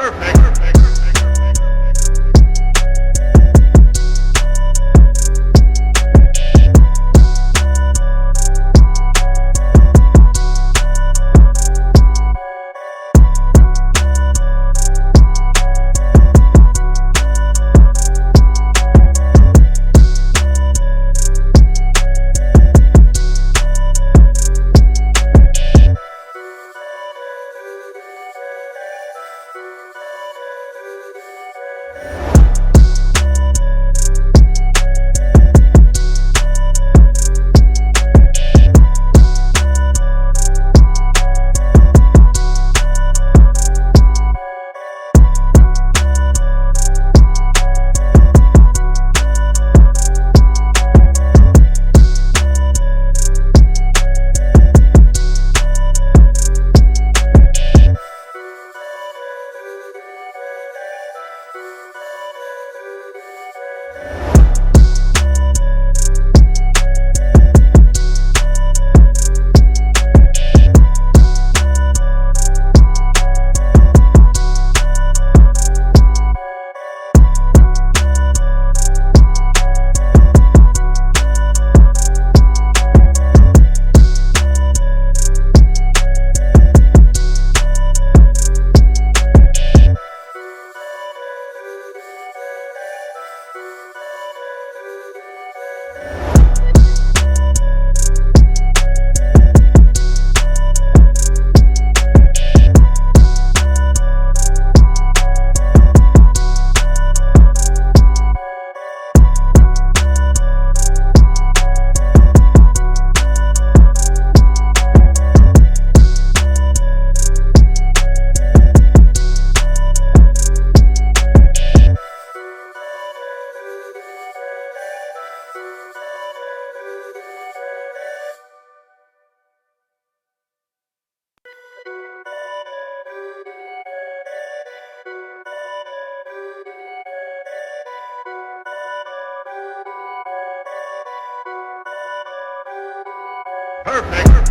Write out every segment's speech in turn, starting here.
Perfect. Perfect.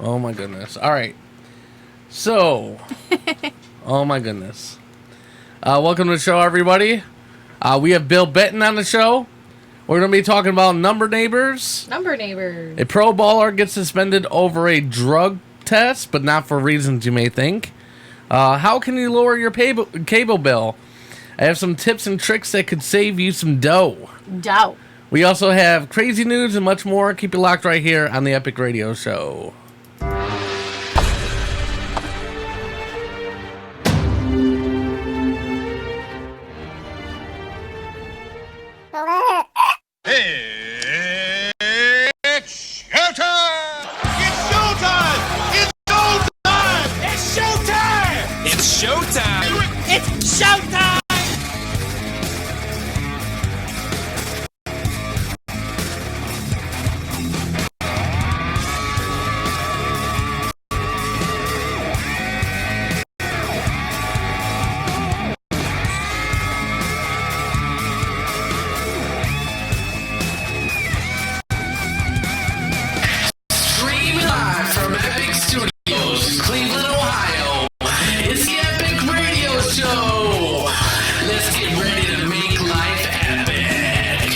Oh my goodness. All right. So, oh my goodness. Welcome to the show, everybody. We have Bill Benton on the show. We're going to be talking about number neighbors. Number neighbors. A pro baller gets suspended over a drug test, but not for reasons you may think. How can you lower your cable bill? I have some tips and tricks that could save you some dough. We also have crazy news and much more. Keep it locked right here on the Epic Radio Show. It's showtime! It's showtime! It's showtime! It's showtime! It's showtime! It's showtime! Streaming live from Epic Studios, Cleveland, Ohio. It's the Epic Radio Show. Let's get ready to make life epic.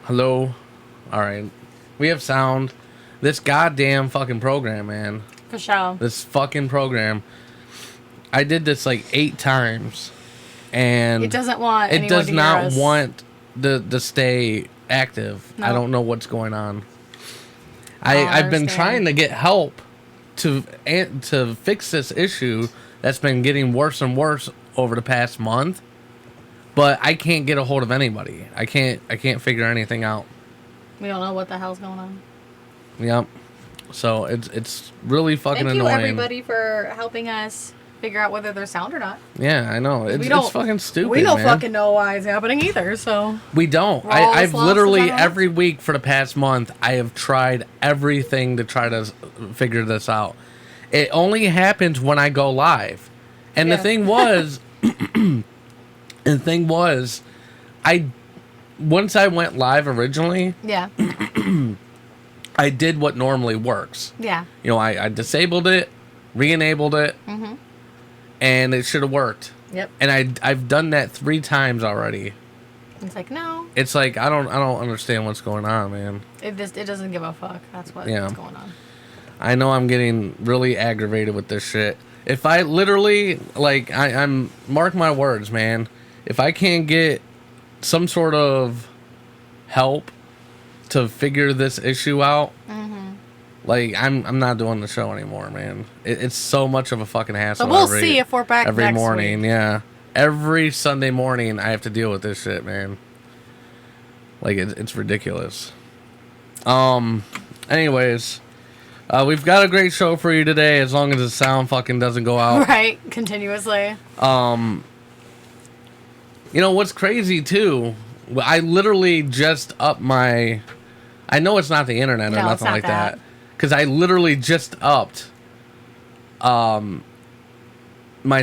Hello? Alright. We have sound. This goddamn fucking program, man. For sure. This fucking program. I did this like 8 times. And It doesn't want it anyone does to hear not us. want to stay active. No. I don't know what's going on. I I've been understand. trying to get help to fix this issue that's been getting worse and worse over the past month. But I can't get a hold of anybody. I can't figure anything out. We don't know what the hell's going on. Yep. So it's really fucking Thank you, annoying. everybody, for helping us figure out whether there's sound or not. Yeah, I know. It's fucking stupid. We don't man. fucking know why it's happening either, so. We don't. We're all I've as lost literally as I am. every week for the past month I have tried everything to try to figure this out. It only happens when I go live. And Yeah. the thing was I once I went live originally, Yeah. I did what normally works. Yeah. You know, I disabled it, re-enabled it, Mm-hmm. and it should have worked. Yep. And I've done that 3 times already. It's like, no. It's like I don't understand what's going on, man. It doesn't give a fuck. That's what's Yeah. going on. I know I'm getting really aggravated with this shit. If I literally, like, I'm mark my words, man. If I can't get some sort of help to figure this issue out, like I'm not doing the show anymore, man. It's so much of a fucking hassle. But we'll see if we're back every next morning. week. Yeah, every Sunday morning I have to deal with this shit, man. Like it's ridiculous. Anyways, we've got a great show for you today. As long as the sound fucking doesn't go out, Right, continuously. You know what's crazy too? I literally just upped my. I know it's not the internet or No, it's nothing not like that. that. Because I literally just upped my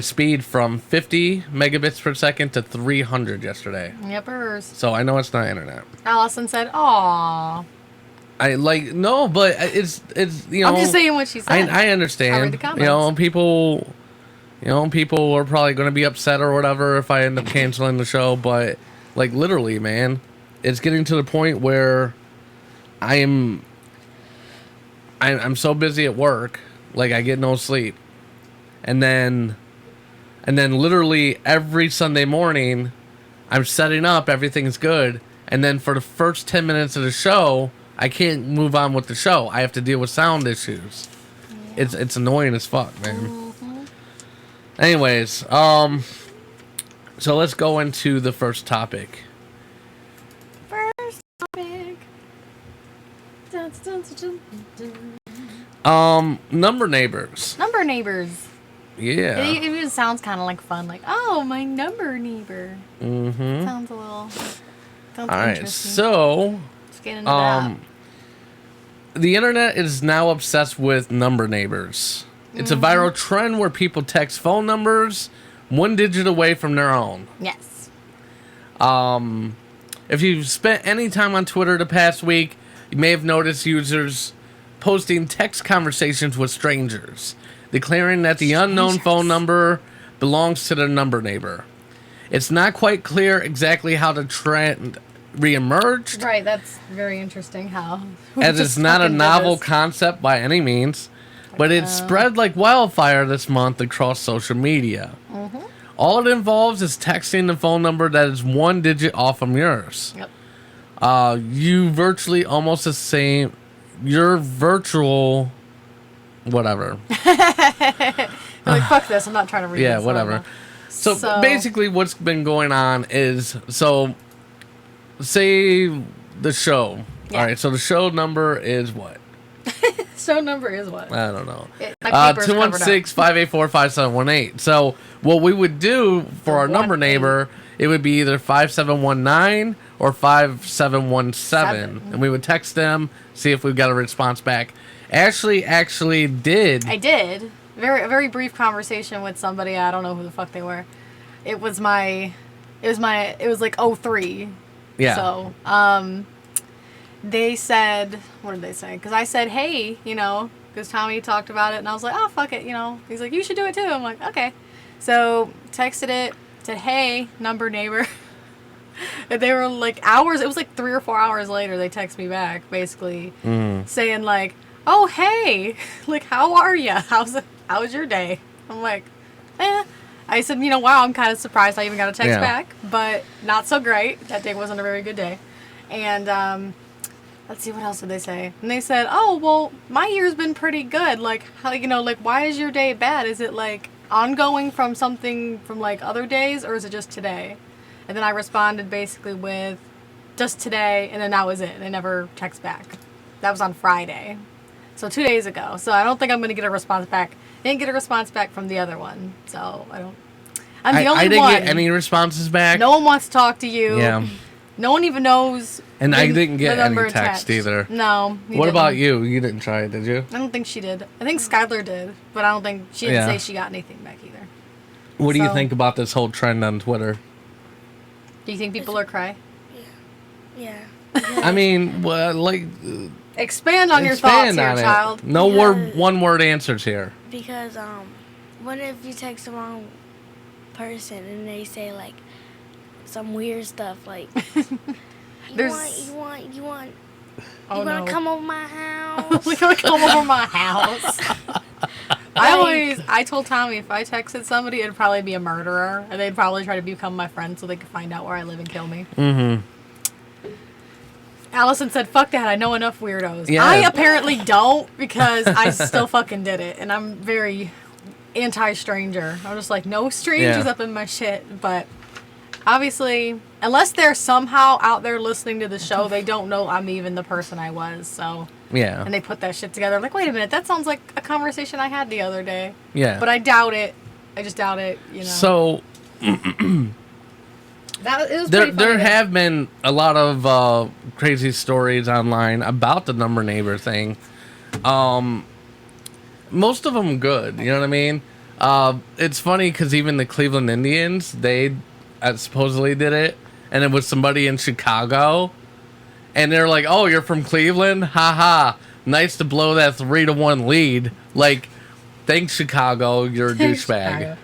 speed from 50 megabits per second to 300 yesterday. Yepers. So I know it's not internet. Allison said, "Aw." I like no, but it's you know. I'm just saying what she said. I understand. I read the comments. You know, people are probably going to be upset or whatever if I end up canceling the show. But like literally, man, it's getting to the point where I'm so busy at work, like I get no sleep, and then literally every Sunday morning, I'm setting up, everything's good, and then for the first 10 minutes of the show, I can't move on with the show. I have to deal with sound issues. Yeah. It's annoying as fuck, man. Mm-hmm. Anyways, so let's go into the first topic. Number neighbors. Number neighbors. Yeah. It even sounds kind of like fun. Like, oh, my number neighbor. Mm-hmm. Sounds a little. Sounds all right, interesting. so let's get into that. The internet is now obsessed with number neighbors. It's a viral trend where people text phone numbers one digit away from their own. Yes. If you've spent any time on Twitter the past week, you may have noticed users posting text conversations with strangers, declaring that the unknown phone number belongs to their number neighbor. It's not quite clear exactly how the trend reemerged. Right, that's very interesting how. As it's not a novel concept by any means, but it spread like wildfire this month across social media. Mm-hmm. All it involves is texting the phone number that is one digit off from yours. Yep. You virtually almost the same. Your virtual, whatever. Like, fuck this, I'm not trying to read Yeah, this. whatever. So basically what's been going on is, say the show. Yeah. All right, so the show number is what? Show number is what? I don't know. 216-584-5718. So what we would do for our number neighbor, it would be either 5719 or 5717. And we would text them, see if we got a response back. Ashley actually did. I did. A very brief conversation with somebody. I don't know who the fuck they were. It was like 03. Yeah. So, they said, what did they say? Because I said, hey, because Tommy talked about it, and I was like, oh, fuck it, He's like, you should do it too. I'm like, okay. So, texted it, said, hey, number neighbor. And they were like hours, it was like 3 or 4 hours later, they text me back, basically, saying like, oh, hey, like, how are you? How's your day? I'm like, I said, wow, I'm kind of surprised I even got a text back, but not so great. That day wasn't a very good day. And, let's see, what else did they say? And they said, oh, well, my year's been pretty good. Like, how, like, why is your day bad? Is it, like, ongoing from something from, like, other days, or is it just today? And then I responded basically with, just today, and then that was it. They never text back. That was on Friday. So 2 days ago. So I don't think I'm going to get a response back. I didn't get a response back from the other one. So I'm the only one. I didn't get any responses back. No one wants to talk to you. Yeah. No one even knows. And I didn't get any text text either. No. What about you? You didn't try it, did you? I don't think she did. I think Skylar did, but I don't think she didn't say she got anything back either. What do you think about this whole trend on Twitter? Do you think people are cry? Yeah. I mean, well, like... Expand on your thoughts here, child. No one-word answers here. Because, what if you text the wrong person and they say, like, some weird stuff, like, you want to come over my house? You want to come over my house? I told Tommy if I texted somebody, it'd probably be a murderer, and they'd probably try to become my friend so they could find out where I live and kill me. Mm-hmm. Allison said, fuck that, I know enough weirdos. Yeah. I apparently don't, because I still fucking did it, and I'm very anti-stranger. I'm just like, no strangers up in my shit, but obviously, unless they're somehow out there listening to the show, they don't know I'm even the person I was, so... Yeah. And they put that shit together. Like, wait a minute, that sounds like a conversation I had the other day. Yeah. But I doubt it. I just doubt it, you know. So... That, it was pretty funny. There have been a lot of crazy stories online about the number neighbor thing. Most of them good, you know what I mean? It's funny because even the Cleveland Indians, they supposedly did it, and it was somebody in Chicago, and they're like, "Oh, you're from Cleveland? Haha, nice to blow that 3-1 lead." Like, thanks Chicago, you're a douchebag. Chicago.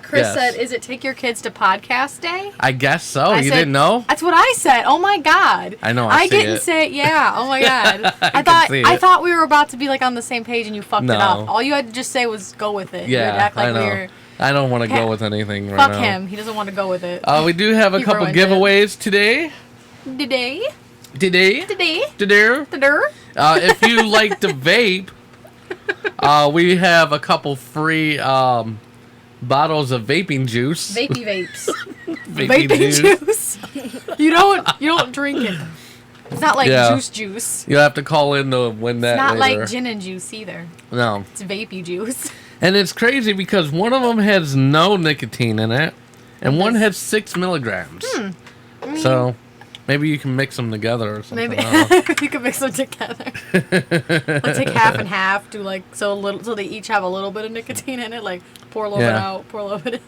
Chris Yes. said, "Is it take your kids to podcast day?" I guess so. I You said, didn't know? That's what I said. Oh my god. I know. I see didn't it. say. Yeah. Oh my god. I can see I it. thought we were about to be like on the same page, and you fucked it No. up. All you had to just say was go with it. You had to Yeah, act like I know. we were. I don't want to Yeah. go with anything right Fuck now. him. He doesn't want to go with it. We do have a He couple ruined it. giveaways today. Today. Today. Today. Today. Today. If you like to vape, we have a couple free bottles of vaping juice. Vapey vapes. Vaping Vaping juice. You don't drink it. It's not like Yeah. juice. You'll have to call in to win that It's not later. like gin and juice either. No. It's vapey juice. And it's crazy because one of them has no nicotine in it, and one has 6 milligrams. So maybe you can mix them together or something. Maybe I don't know. you can mix them together. Like take half and half. Do like so they each have a little bit of nicotine in it. Like pour a little bit out, pour a little bit in.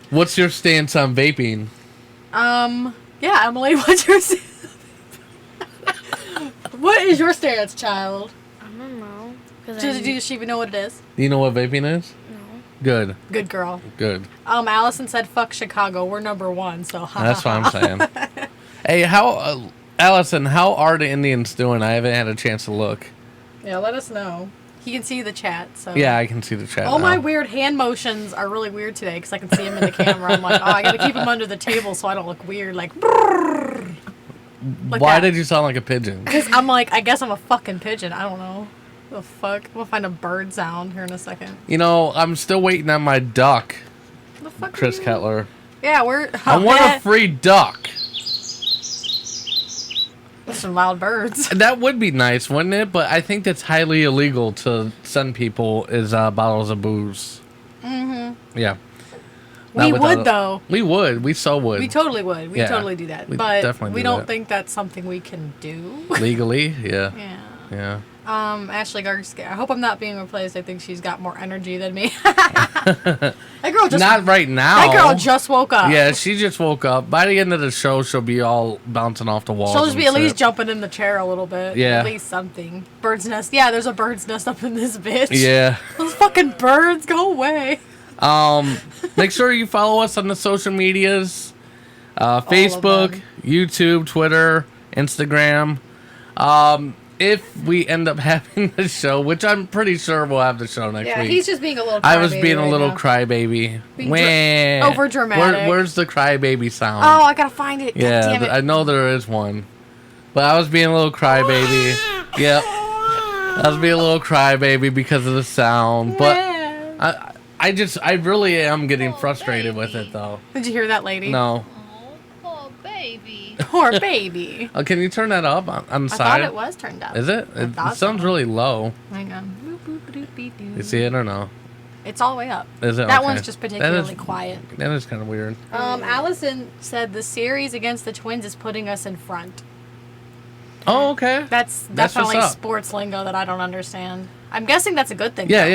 What's your stance on vaping? Yeah, Emily, what's your what is your stance, child? I don't know. Does she even know what it is? Do you know what vaping is? No. Good. Good girl. Good. Allison said, "Fuck Chicago, we're number 1." So That's what I'm saying. Hey, Allison, how are the Indians doing? I haven't had a chance to look. Yeah, let us know. He can see the chat. So Yeah, I can see the chat. all now. my weird hand motions are really weird today because I can see him in the camera. I'm like, oh, I gotta keep him under the table so I don't look weird. Like Why that. did you sound like a pigeon? Because I'm like, I guess I'm a fucking pigeon. I don't know. The fuck? I'm gonna find a bird sound here in a second. You know, I'm still waiting on my duck, The fuck? Chris Kettler. Yeah, we're. I want a free duck. There's some loud birds. That would be nice, wouldn't it? But I think that's highly illegal to send people is bottles of booze. Mm-hmm. Yeah. We Not would without though. We would. We so would. We totally would. We Yeah. totally do that. We'd But definitely we do don't that. think that's something we can do. Legally, yeah. Yeah. Yeah. Ashley Garsk, I hope I'm not being replaced. I think she's got more energy than me. That girl just Not right now. That girl just woke up. Yeah, she just woke up. By the end of the show, she'll be all bouncing off the walls. She'll just and be at least shit. jumping in the chair a little bit. Yeah. At least something. Bird's nest. Yeah, there's a bird's nest up in this bitch. Yeah. Those fucking birds, go away. Make sure you follow us on the social medias. Facebook, them. YouTube, Twitter, Instagram. If we end up having the show, which I'm pretty sure we'll have the show next Yeah, week. he's just being a little I was crybaby being a right little now. crybaby. Being Wah. overdramatic. Where's the crybaby sound? Oh, I gotta find it. God yeah, damn it. I know there is one. But I was being a little crybaby. Yep. I was being a little crybaby because of the sound. But I really am getting frustrated with it, though. Did you hear that lady? No. Oh, baby. Poor baby. Oh, can you turn that up on the I side? thought it was turned up. Is it? I It thought sounds so. really low. Hang on. Boop, boop, doop, beep, doop. You see it or no? It's all the way up. Is it? That Okay. one's just particularly quiet. That is kind of weird. Allison said the series against the Twins is putting us in front. Oh, okay. That's That's what's definitely up. sports lingo that I don't understand. I'm guessing that's a good thing. Yeah, though.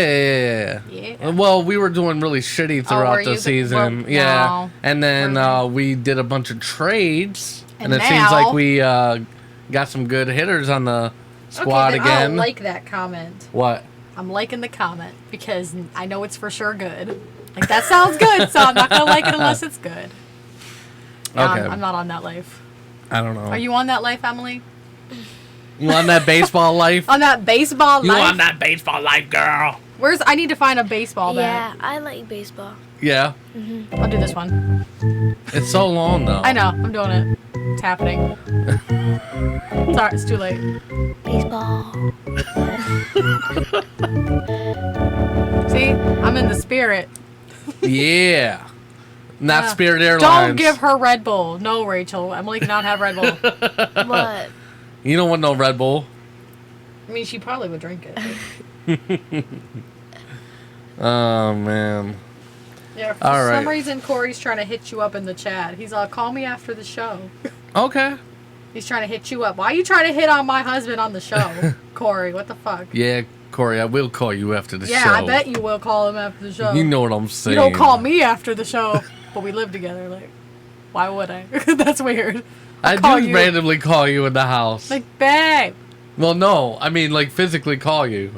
yeah. Yeah. Well, we were doing really shitty were throughout you the good? season. Well, yeah. no. And then We're- we did a bunch of trades. And And it seems now- like we got some good hitters on the squad then again. I like that comment. What? I'm liking the comment because I know it's for sure good. Like that sounds good, so I'm not gonna like it unless it's good. No, Okay. I'm not on that life. I don't know. Are you on that life, Emily? You on that baseball life? On that baseball You life? on that baseball life, girl? I need to find a baseball bat. Yeah, I like baseball. Yeah. I'll do this one. It's so long though. I know. I'm doing it. It's happening. Sorry, it's too late. Baseball. See, I'm in the spirit. Yeah. Not Yeah. Spirit Airlines. Don't give her Red Bull. No, Rachel. Emily cannot have Red Bull. What? You don't want no Red Bull. I mean, she probably would drink it. Oh, man. Yeah, for All some right. reason, Corey's trying to hit you up in the chat. He's like, call me after the show. Okay. He's trying to hit you up. Why are you trying to hit on my husband on the show? Corey, what the fuck? Yeah, Corey, I will call you after the show. Yeah, I bet you will call him after the show. You know what I'm saying. You don't call me after the show, but we live together. Like, why would I? That's weird. I call do you. randomly call you in the house. Like, babe. Well, no. I mean, like, physically call you.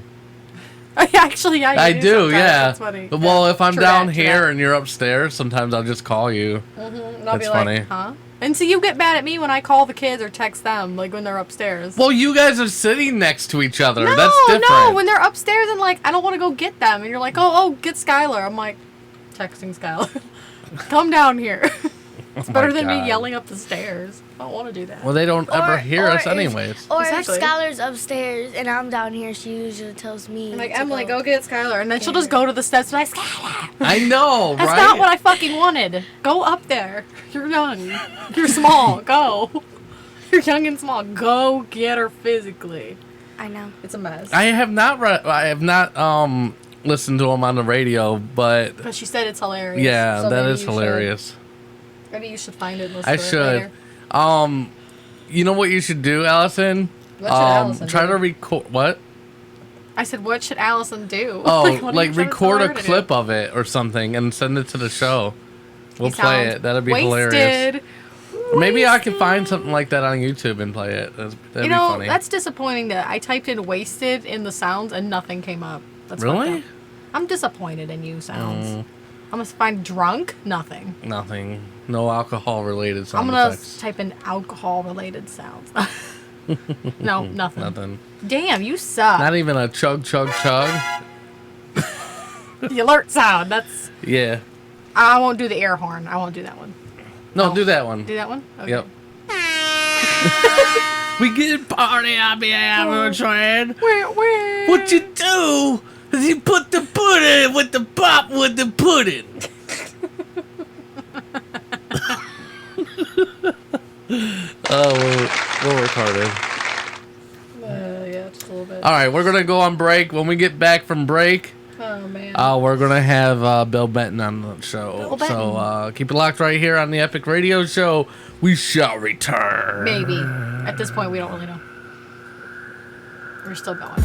Actually, yeah, I you do, sometimes. yeah. That's funny. Well, Yeah. if I'm True down that, true here that. and you're upstairs, sometimes I'll just call you. And I'll That's be funny. like, huh? And so you get mad at me when I call the kids or text them, like when they're upstairs. Well, you guys are sitting next to each other. no, That's different. no, when they're upstairs and like, I don't want to go get them. And you're like, oh, get Skylar. I'm like, texting Skylar. Come down here. It's better than God. me yelling up the stairs. I don't want to do that. Well, they don't ever hear us if- anyways. Or Exactly. if Skylar's upstairs and I'm down here, she usually tells me. I'm like, to Emily, go get Skylar. And then she'll just go to the steps and be like, Skylar. I know, That's right? not what I fucking wanted. Go up there. You're young. You're small. Go. You're young and small. Go get her physically. I know. It's a mess. I have not listened to them on the radio, but But she said it's hilarious. yeah, so that maybe is you should. hilarious. Maybe you should find it and listen I to it should. later. You know what you should do, Allison? What should Allison try do? to record what? I said, what should Allison do? Oh, what are you like trying to record tell a her to do? clip of it or something and send it to the show. We'll He play sounds it. That'd be hilarious. wasted. Maybe I can find something like that on YouTube and play it. That'd You be know, funny. that's disappointing that I typed in wasted in the sounds and nothing came up. That's fucked Really? up. I'm disappointed in you sounds. Mm. I'm gonna find drunk, nothing. Nothing. No alcohol related I'm sound gonna effects. type in alcohol related sounds. No, nothing. Nothing. Damn, you suck. Not even a chug chug chug. The alert sound. That's. Yeah. I won't do the air horn. I won't do that one. No, Oh. do that one. Do that one? Okay. Yep. We get party on the average man. Where? What you do is you put the pudding with the pop with the pudding. Oh, we're retarded. Yeah, just a little bit. All right, we're gonna go on break. When we get back from break, Oh man. we're gonna have Bill Benton on the show. Bill Benton. So keep it locked right here on the Epic Radio Show. We shall return. Maybe. At this point, we don't really know. We're still going.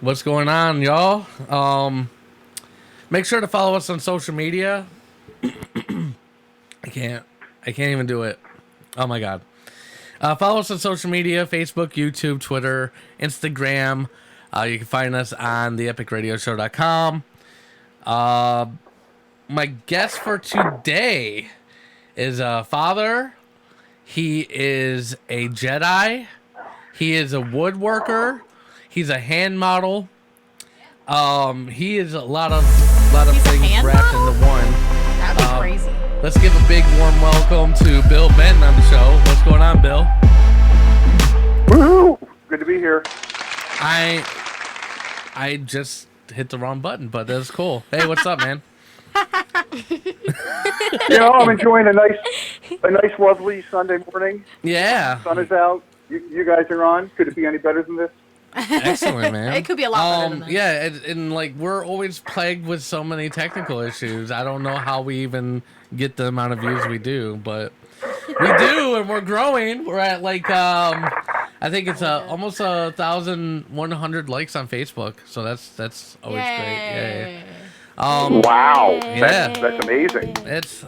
What's going on, y'all? Make sure to follow us on social media. I can't even do it. Oh my god. Follow us on social media: Facebook, YouTube, Twitter, Instagram. You can find us on theepicradioshow.com. My guest for today is a father. He is a Jedi. He is a woodworker. He's a hand model. He is a lot of He's a things hand wrapped model? into one. That'd be crazy. Let's give a big warm welcome to Bill Benton on the show. What's going on, Bill? Woohoo! Good to be here. I just hit the wrong button, but that's cool. Hey, what's up, man? I'm enjoying a nice, lovely Sunday morning. Yeah. Sun is out. You guys are on. Could it be any better than this? Excellent, man. It could be a lot better than this. Yeah, and like we're always plagued with so many technical issues. I don't know how we even get the amount of views we do, but we do, and we're growing. We're at like I think it's almost 1,100 likes on Facebook, so that's always great. Yay. Wow. Yeah. That's amazing.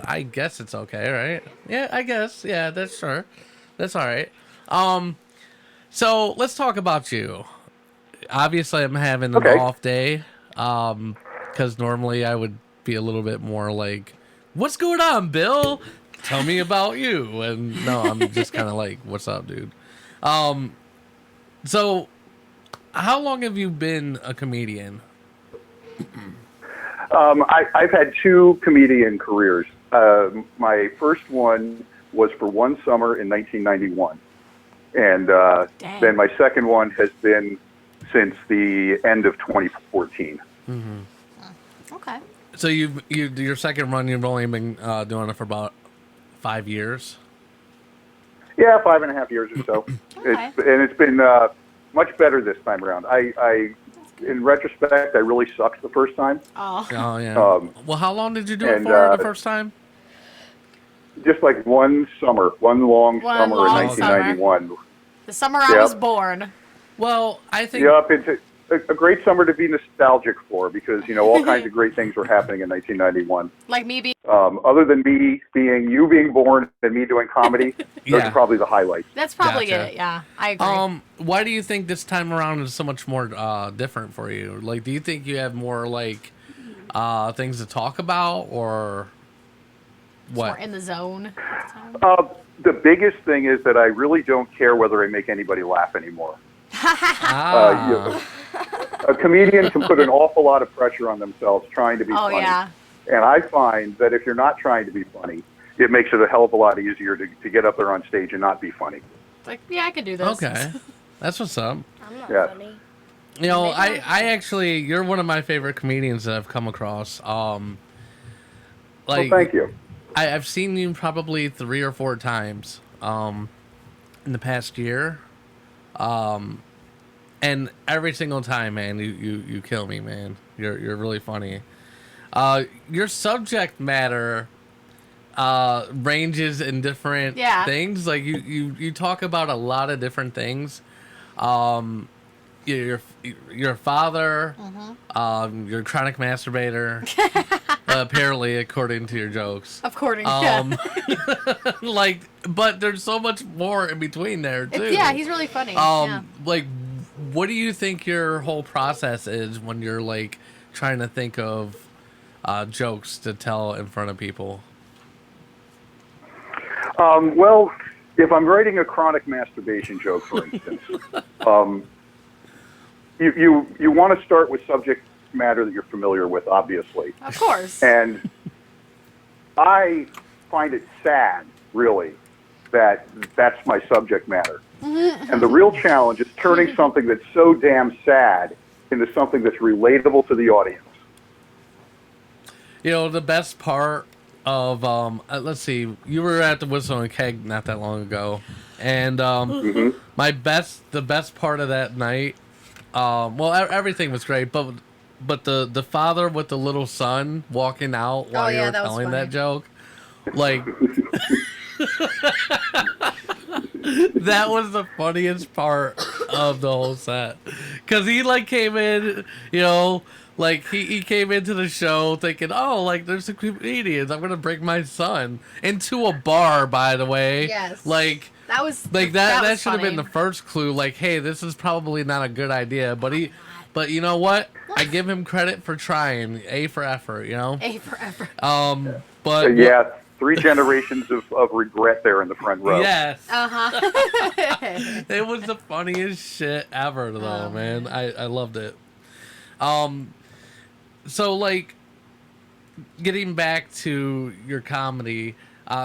I guess it's okay, right? Yeah, I guess. Yeah, that's sure. That's all right. So let's talk about you. Obviously, I'm having an off day. Because normally I would be a little bit more like, "What's going on, Bill? Tell me about you." And no, I'm just kind of like, "What's up, dude?" So how long have you been a comedian? I've had 2 comedian careers. My first one was for one summer in 1991. And then my second one has been since the end of 2014. Mm-hmm. Okay. So your second run, you've only been doing it for about 5 years? Yeah, 5.5 years or so. Okay. It's been much better this time around. In retrospect, I really sucked the first time. Oh. Oh, yeah. Well, how long did you do it and, for the first time? Just like one long One summer long in 1991. The summer I was born. Well, I think... Yep, it's a great summer to be nostalgic for because, all kinds of great things were happening in 1991. Like me being... Other than you being born and me doing comedy, those are probably the highlights. That's probably Gotcha. it, yeah. I agree. Why do you think this time around is so much more different for you? Like, do you think you have more, like, things to talk about, or what? More in the zone. The biggest thing is that I really don't care whether I make anybody laugh anymore. A comedian can put an awful lot of pressure on themselves trying to be funny. Yeah. And I find that if you're not trying to be funny, it makes it a hell of a lot easier to get up there on stage and not be funny. It's like, yeah, I could do this. Okay. That's what's up. I'm not Yeah. funny. I actually, you're one of my favorite comedians that I've come across. Well, thank you. I've seen you probably 3 or 4 times in the past year. And every single time, man, you kill me, man. You're really funny. Your subject matter ranges in different things. Like you talk about a lot of different things. You're a father. Mm-hmm. You're a chronic masturbator. Apparently, according to your jokes. According, like, but there's so much more in between there too. He's really funny. Like, what do you think your whole process is when you're like trying to think of jokes to tell in front of people? Well, if I'm writing a chronic masturbation joke, for instance, you want to start with subject matter that you're familiar with, obviously. Of course. And I find it sad, really, that that's my subject matter. And the real challenge is turning something that's so damn sad into something that's relatable to the audience. The best part of let's see, you were at the Whistle and Keg not that long ago, and the best part of that night, everything was great, but the father with the little son walking out while you were telling that joke, like that was the funniest part of the whole set. Because he, like, came in, you know, like, he came into the show thinking, oh, like, there's some comedians. I'm going to bring my son into a bar, by the way. Yes. Like, That was like that was should have been funny. the first clue. Like, hey, this is probably not a good idea. But you know what? I give him credit for trying. A for effort, you know? A forever. But Yeah, 3 generations of regret there in the front row. yes. Uh-huh. It was the funniest shit ever, though, man. I loved it. So, like, getting back to your comedy,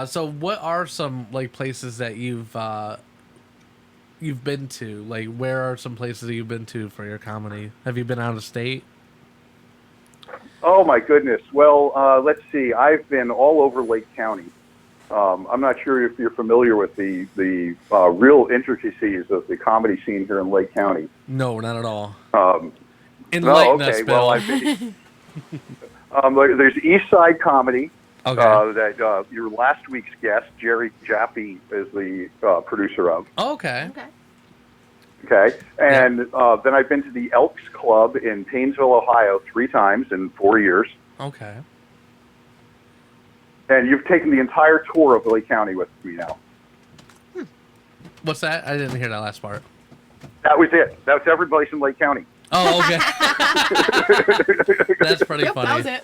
so what are some, like, places that you've been to? Like, where are some places that you've been to for your comedy? Have you been out of state? Oh my goodness. Well, let's see. I've been all over Lake County. I'm not sure if you're familiar with the real intricacies of the comedy scene here in Lake County. No, not at all. No, Enlighten us, okay. Bill. Well, I've been, there's East Side Comedy. Okay. That your last week's guest, Jerry Jaffe, is the producer of. Okay. Okay. Okay, and then I've been to the Elks Club in Paynesville, Ohio, 3 times in 4 years. Okay. And you've taken the entire tour of Lake County with me now. What's that? I didn't hear that last part. That was it. That was every place in Lake County. Oh, okay. That's pretty Yep, funny. that was it.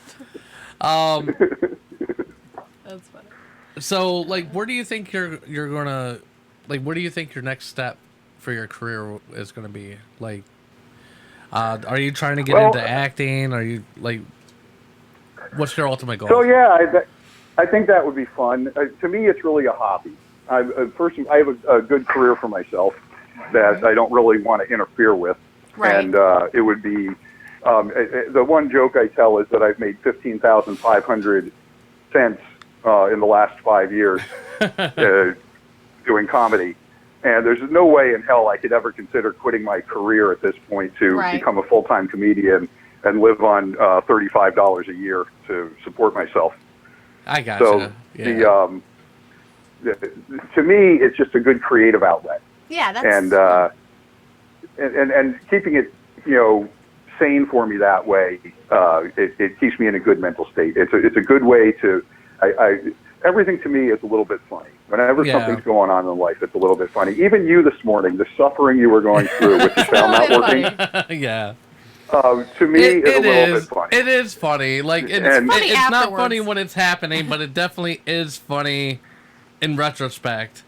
That's funny. So, like, where do you think you're gonna, like, where do you think your next step for your career is gonna be? Like, are you trying to get into acting? Are you, like, what's your ultimate goal? So yeah, I think that would be fun. To me, it's really a hobby. First, I have a good career for myself that I don't really want to interfere with. Right. And it would be the one joke I tell is that I've made 15,500 cents in the last 5 years doing comedy, and there's no way in hell I could ever consider quitting my career at this point to become a full-time comedian and live on $35 a year to support myself. I gotcha. So yeah. To me, it's just a good creative outlet. Yeah, that's And keeping it, sane for me that way, it keeps me in a good mental state. It's a good way to, everything to me is a little bit funny. Whenever something's going on in life, it's a little bit funny. Even you this morning, the suffering you were going through with your sound not working, yeah. to me is a little bit funny. It is funny. Like, it's not funny when it's happening, but it definitely is funny in retrospect.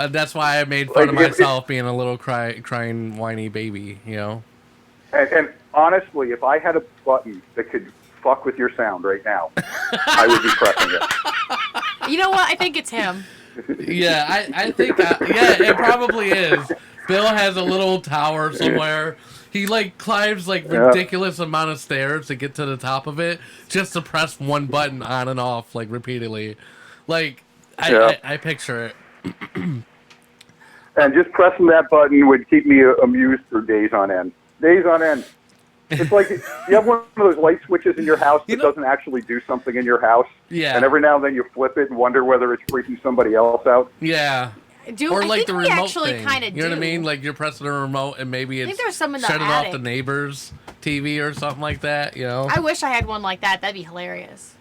That's why I made fun of myself being a little crying, whiny baby, And honestly, if I had a button that could fuck with your sound right now, I would be pressing it. You know what? I think it's him. Yeah, I think, it probably is. Bill has a little tower somewhere. He, like, climbs, like, ridiculous amount of stairs to get to the top of it just to press one button on and off, like, repeatedly. Like, I picture it. And just pressing that button would keep me amused for days on end. Days on end. It's like you have one of those light switches in your house that doesn't actually do something in your house. Yeah. And every now and then you flip it and wonder whether it's freaking somebody else out. Yeah. Or like the remote thing. You know what I mean? Like you're pressing a remote and maybe it's there's some in the shutting attic. off the neighbor's TV or something like that. I wish I had one like that. That'd be hilarious.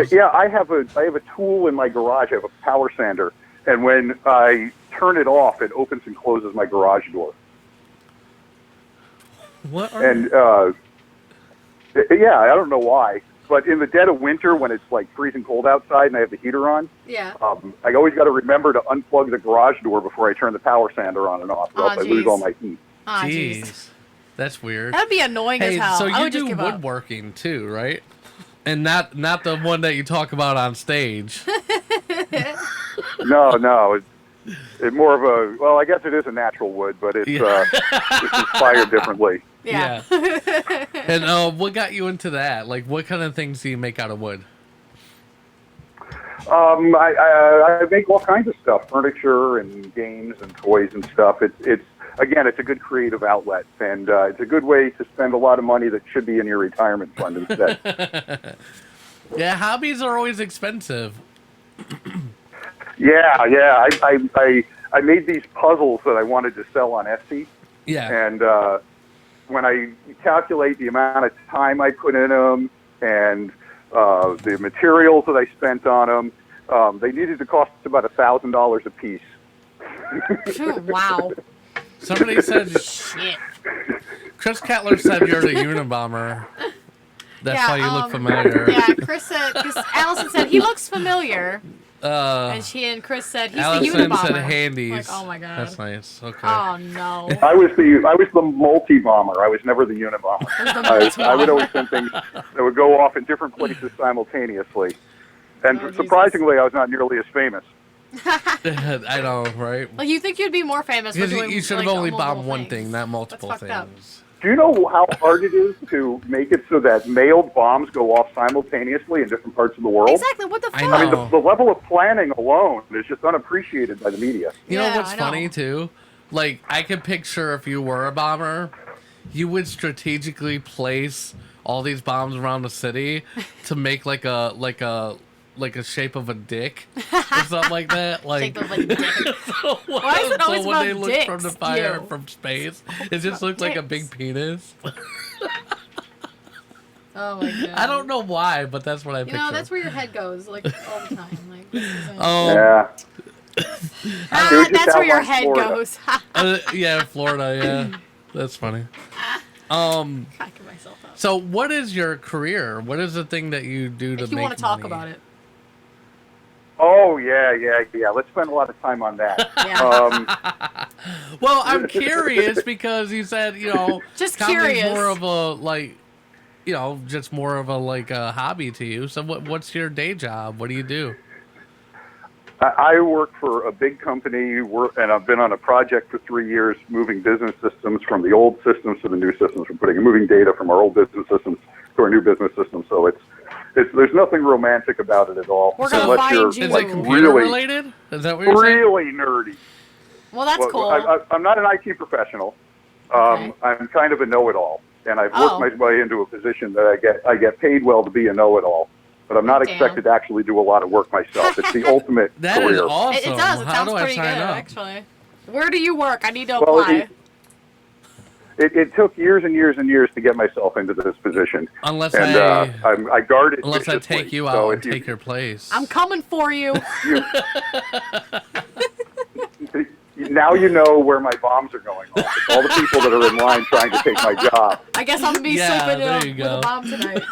Yeah, I have a tool in my garage. I have a power sander, and when I turn it off, it opens and closes my garage door. What? And yeah, I don't know why, but in the dead of winter when it's like freezing cold outside and I have the heater on, I always got to remember to unplug the garage door before I turn the power sander on and off, or else I lose all my heat. Jeez, that's weird. That'd be annoing as hell. So I you do woodworking too, right? And not the one that you talk about on stage. No, it's more of a, well, I guess it is a natural wood, but it's it's inspired differently. Yeah. And what got you into that? Like, what kind of things do you make out of wood? I make all kinds of stuff, furniture and games and toys and stuff. It's again, it's a good creative outlet, and it's a good way to spend a lot of money that should be in your retirement fund instead. Yeah, hobbies are always expensive. Yeah. I I made these puzzles that I wanted to sell on Etsy. Yeah. And when I calculate the amount of time I put in them and the materials that I spent on them, they needed to cost about $1,000 a piece. Wow. Somebody said, Shit. Chris Kettler said you're the Unabomber. That's Yeah, why you look familiar. Yeah, Chris said, because Allison said he looks familiar. And Chris said he's the Allison Unabomber. said handies. Like, oh my god. That's nice. Okay. Oh no. I was the multi-bomber. I was never the unibomber. I would always send things that would go off in different places simultaneously. And surprisingly, I was not nearly as famous. I know, right? Like, you think you'd be more famous for Because doing, you should have like, only multiple bombed one things. thing, not multiple That's fucked up. things. Do you know how hard it is to make it so that mailed bombs go off simultaneously in different parts of the world? Exactly. What the fuck? I I mean, know. the level of planning alone is just unappreciated by the media. You Yeah, know what's I know. funny too? Like, I could picture if you were a bomber, you would strategically place all these bombs around the city to make like a shape of a dick or something like that. Like, Shape of a dick. so Why is it always when they about look from the dicks, fire you? from space, it just looked like a big Dicks. penis. Oh my god. I don't know why, but that's what I You picture. know, that's where your head goes, like, all the time. Like, this isn't... Yeah. It was just that's where your outlying head Florida. goes. Yeah, Florida. Yeah, that's funny. Cracking myself up. So, what is your career? What is the thing that you do to If you make want to talk money? about it. Oh, yeah. Let's spend a lot of time on that. Yeah. Well, I'm curious because you said, Just comedy's curious. more of a just more of a hobby to you. So, what's your day job? What do you do? I work for a big company, and I've been on a project for 3 years, moving business systems from the old systems to the new systems. We're moving data from our old business systems to our new business systems. So there's nothing romantic about it at all. We're gonna unless find you're you. Is like it computer really, related? Is that what you're saying? really nerdy. Well, that's Well, cool. I'm not an IT professional. Okay. I'm kind of a know-it-all, and I've Oh. worked my way into a position that I get paid well to be a know-it-all. But I'm not Damn. expected to actually do a lot of work myself. It's the ultimate That career. is awesome. It does. It How sounds do I pretty good, sign up? actually. Where do you work? I need to Well, apply. It took years and years and years to get myself into this position. Unless And I guard it unless I viciously. take you So out if and take your place. I'm coming for you. Now you know where my bombs are going off. It's all the people that are in line trying to take my job. I guess I'm gonna be Yeah, sleeping there you with go. a bomb tonight.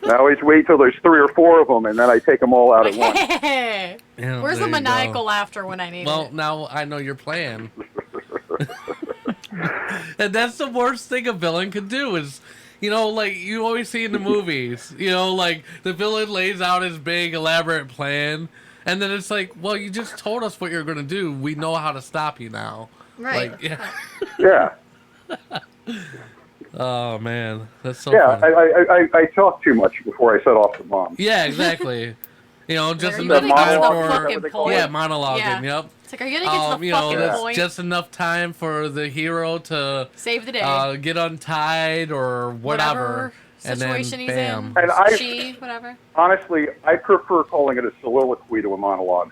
I always wait till there's 3 or 4 of them, and then I take them all out at once. Yeah, Where's there the you maniacal go. laughter when I need Well, it? now I know your plan. And that's the worst thing a villain could do is, like you always see in the movies, like the villain lays out his big elaborate plan, and then it's like, well, you just told us what you're going to do. We know how to stop you now. Right. Like, yeah. Yeah. Oh man, that's so Yeah, funny. I talk too much before I set off the bomb. Yeah, exactly. Just Are you enough gonna get to time the for fucking point? yeah, monologuing. Yeah. Yep. It's like, are you gonna get to the fucking that's point? just enough time for the hero to Save the day. get untied or whatever, and then situation he's bam. in. And She, whatever. Honestly, I prefer calling it a soliloquy to a monologue.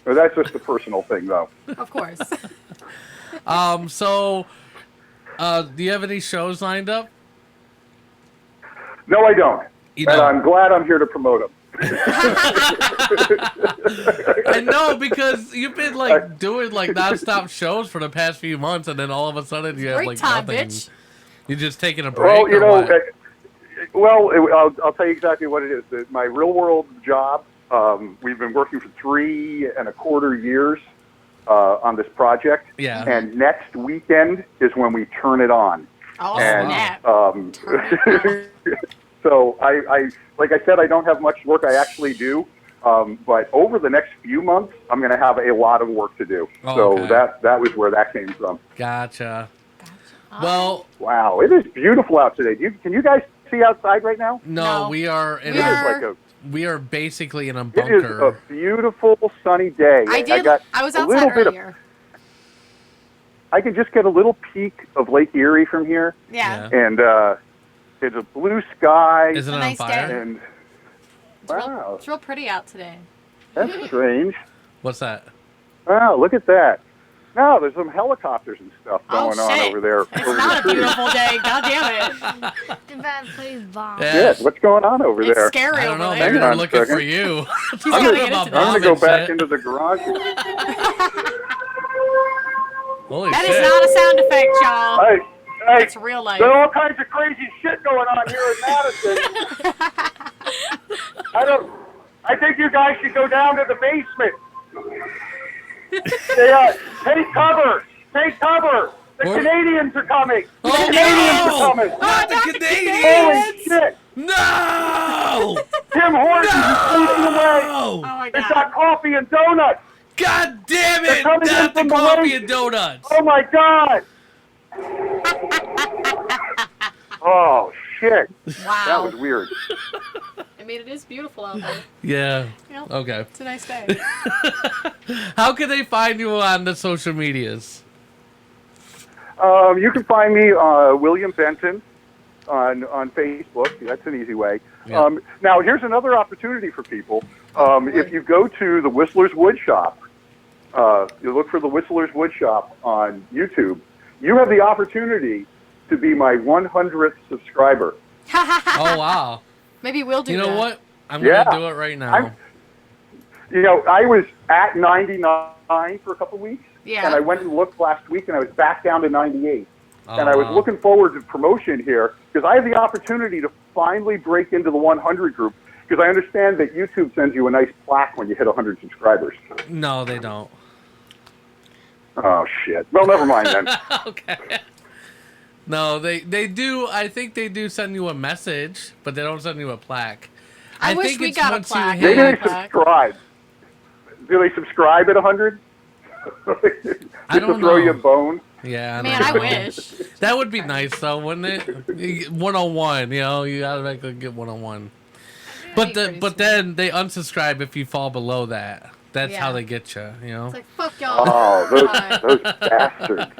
But that's just a personal thing, though. Of course. So, do you have any shows lined up? No, I don't. You And don't. I'm glad I'm here to promote them. I know, because you've been doing nonstop shows for the past few months, and then all of a sudden you have Break time, nothing. bitch. You're just taking a break. Well, or what? I'll tell you exactly what it is. My real-world job, we've been working for 3.25 years on this project. Yeah. And next weekend is when we turn it on. Oh, And, snap. Turn it on. So I like I said, I don't have much work. I actually do. But over the next few months, I'm going to have a lot of work to do. Oh, so okay. that was where that came from. Gotcha. Well, Wow, it is beautiful out today. Can you guys see outside right now? no, No. we are in We It a, is like we are basically in a it is bunker. a beautiful sunny day. I was a little outside bit earlier. I can just get a little peek of Lake Erie from here, Yeah. and it's a blue sky. Is it a on nice fire? day. And It's real, wow, it's real pretty out today. that's strange. What's that? Wow, look at that. No, there's some helicopters and stuff going on over there. It's over not the a trees. beautiful day. God damn it. The bad plays bomb. Shit, what's going on over It's there? scary I don't know. over Maybe there. they're on a looking for second. you. He's gotta get into I'm gonna go Bombing back shit. into the garage. Holy That shit. is not a sound effect, y'all. Hey, It's real life. There's all kinds of crazy shit going on here in Madison. I think you guys should go down to the basement. Take cover. Take cover. The What? Canadians are coming. The Oh, Canadians no! are coming. Not not the the Canadians! Holy shit. No! Tim Hortons is leading the way. Oh No! my They've god. got coffee and donuts. God damn They're it! coming in Not the from the coffee lake. and donuts! Oh my god. Oh shit. That Wow. was weird. I mean, it is beautiful out there. Yeah. You know, Okay. it's a nice day. How can they find you on the social medias? You can find me William Benton on Facebook. That's an easy way. Yeah. Now, here's another opportunity for people. If you go to the Whistler's Wood Shop, you look for the Whistler's Wood Shop on YouTube, you have the opportunity to be my 100th subscriber. Oh, wow. Maybe we'll do You know that. what? I'm Yeah. going to do it right now. I was at 99 for a couple weeks, Yeah. and I went and looked last week, and I was back down to 98. Oh, And I was wow. looking forward to promotion here because I have the opportunity to finally break into the 100 group because I understand that YouTube sends you a nice plaque when you hit 100 subscribers. No, they don't. Oh, shit. Well, never mind then. Okay. No, they do. I think they do send you a message, but they don't send you a plaque. I wish think we it's got a once you plaque. Maybe hit- they subscribe. Do they subscribe at 100? Just I don't to throw know. you a bone? Yeah. Man, I know. wish. That would be nice, though, wouldn't it? You get 101, you know, you gotta get 101. But That'd be but pretty then they unsubscribe if you fall below that. That's Yeah. how they get you, you know. It's like, fuck y'all. Oh, those bastards.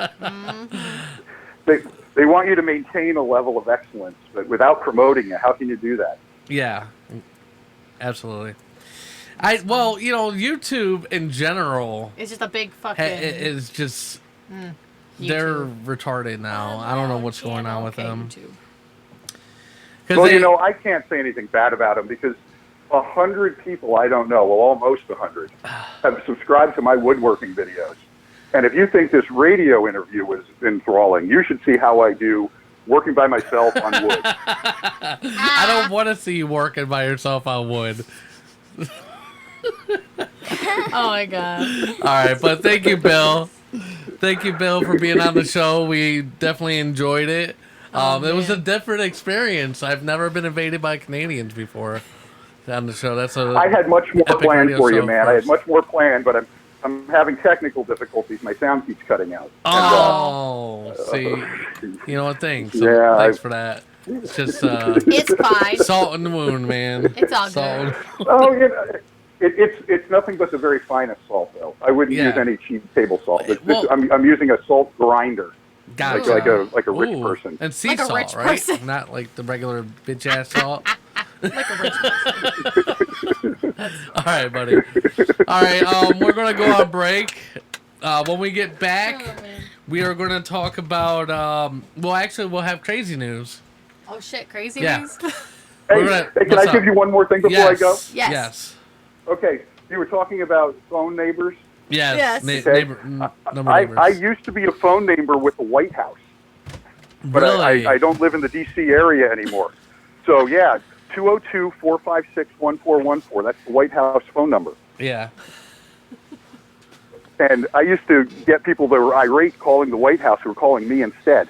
They want you to maintain a level of excellence, but without promoting it, how can you do that? Yeah, absolutely. Well, you know, YouTube in general It's just a big fucking... is just they're retarded now. I don't know what's going on with Okay, them. YouTube. 'Cause Well, they- you know, I can't say anything bad about them because 100 people I don't know, well, almost 100, have subscribed to my woodworking videos. And if you think this radio interview was enthralling, you should see how I do working by myself on wood. I don't want to see you working by yourself on wood. Oh my god. All right, but thank you, Bill. Thank you, Bill, for being on the show. We definitely enjoyed it. It was a man. different experience. I've never been invaded by Canadians before on the show. I had much more Epic planned radio for you, show man. I had first. much more planned, but I'm having technical difficulties. My sound keeps cutting out. Oh, see, you know what? Thanks. Yeah, Thanks for that. It's just It's fine. salt in the wound, man. It's all Salt. good. Oh, you know, it's nothing but the very finest salt, though. I wouldn't Yeah. use any cheap table salt. Well- I'm using a salt grinder, Gotcha. like a rich Ooh, person. and sea Like a salt, rich right? person. Not like the regular bitch ass salt. Like a rich All right, buddy. All right, we're gonna go on break. When we get back, Oh, man. we are gonna talk about. Well, actually, we'll have crazy news. Oh shit, crazy Yeah. news? Hey, We're gonna- hey, can what's I give up? you one more thing before I go? Yes. Yes. Yes. Okay, you were talking about phone neighbors. Yes. Yes. Na- Okay. number I neighbors. used to be a phone neighbor with the White House, but really? I don't live in the D.C. area anymore. So, yeah, 202-456-1414. That's the White House phone number. Yeah. And I used to get people that were irate calling the White House who were calling me instead.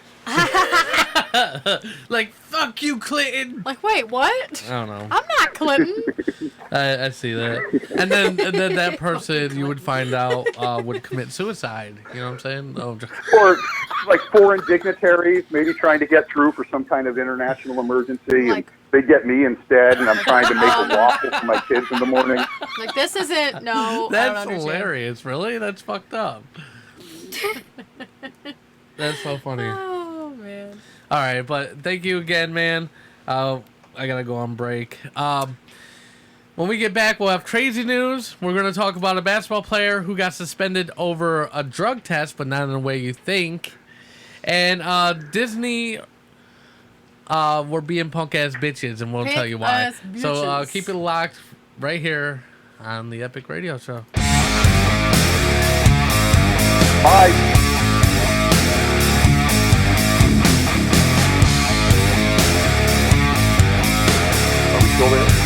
Like fuck you, Clinton. Like, wait, what? I don't know. I'm not Clinton. I see that. And then that person you would find out would commit suicide. You know what I'm saying? Oh, Or like foreign dignitaries, maybe trying to get through for some kind of international emergency, Like- and they get me instead, and I'm trying to make a waffle for my kids in the morning. Like, this isn't, no, I don't that's understand. hilarious. Really? That's fucked up. That's so funny. Oh, man. All right, but thank you again, man. I gotta go on break. When we get back, we'll have crazy news. We're going to talk about a basketball player who got suspended over a drug test, but not in the way you think. And Disney were being punk-ass bitches, and we'll tell you why. So keep it locked right here on the Epic Radio Show. Bye. Are we still there?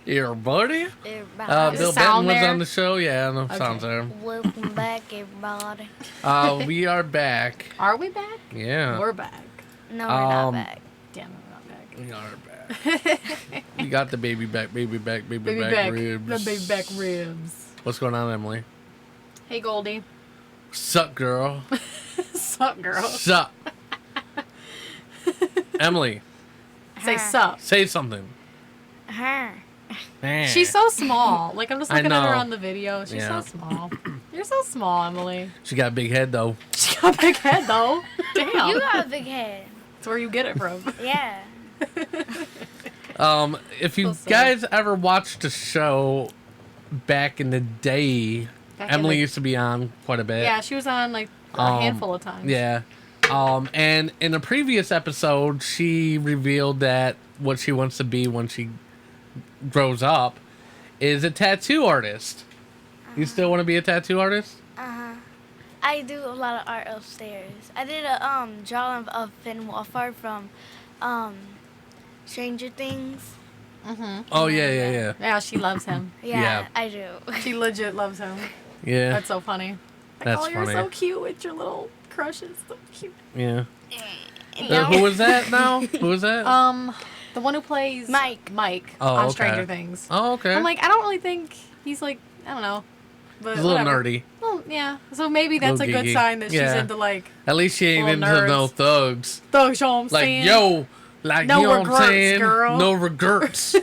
Here, buddy. Everybody. Bill Benton was on the show. Yeah, no sounds there. Welcome back, everybody. We are back. Are we back? Yeah. We're back. No, we're not back. Damn it, we're not back. We are back. We got the baby back ribs. The baby back ribs. What's going on, Emily? Hey, Goldie. Sup, girl? Sup, girl. Sup. Emily, Say sup. say something. Her. She's so small. Like, I'm just I looking at her know. on the video. She's Yeah. so small. You're so small, Emily. She got a big head, though. She got a big head, though. Damn. You got a big head. That's where you get it from. Yeah. If you So sad. guys ever watched a show back in the day, Back in Emily the- used to be on quite a bit. Yeah, she was on, like, a handful of times. Yeah. And in a previous episode, she revealed that what she wants to be when she grows up is a tattoo artist. You still want to be a tattoo artist? I do a lot of art upstairs. I did a drawing of Finn Wolfhard from Stranger Things. Oh, yeah. Yeah, she loves him. Yeah, Yeah. I do. She legit loves him. Yeah. That's so funny. Like, That's oh, you're funny. so cute with your little crushes. So cute. Yeah. Who was that now? Who was that? The one who plays Mike. Oh, on okay. Stranger Things. Oh, okay. I'm like, I don't really think he's like, I don't know. But He's a little whatever. nerdy. Well, yeah. So maybe that's a Little good geeky. sign that she's Yeah. into like At least she ain't Little into no nerds. thugs. thugs, you know what I'm Like, saying? yo, like, No you know what I'm regrets, saying? girl. No regrets.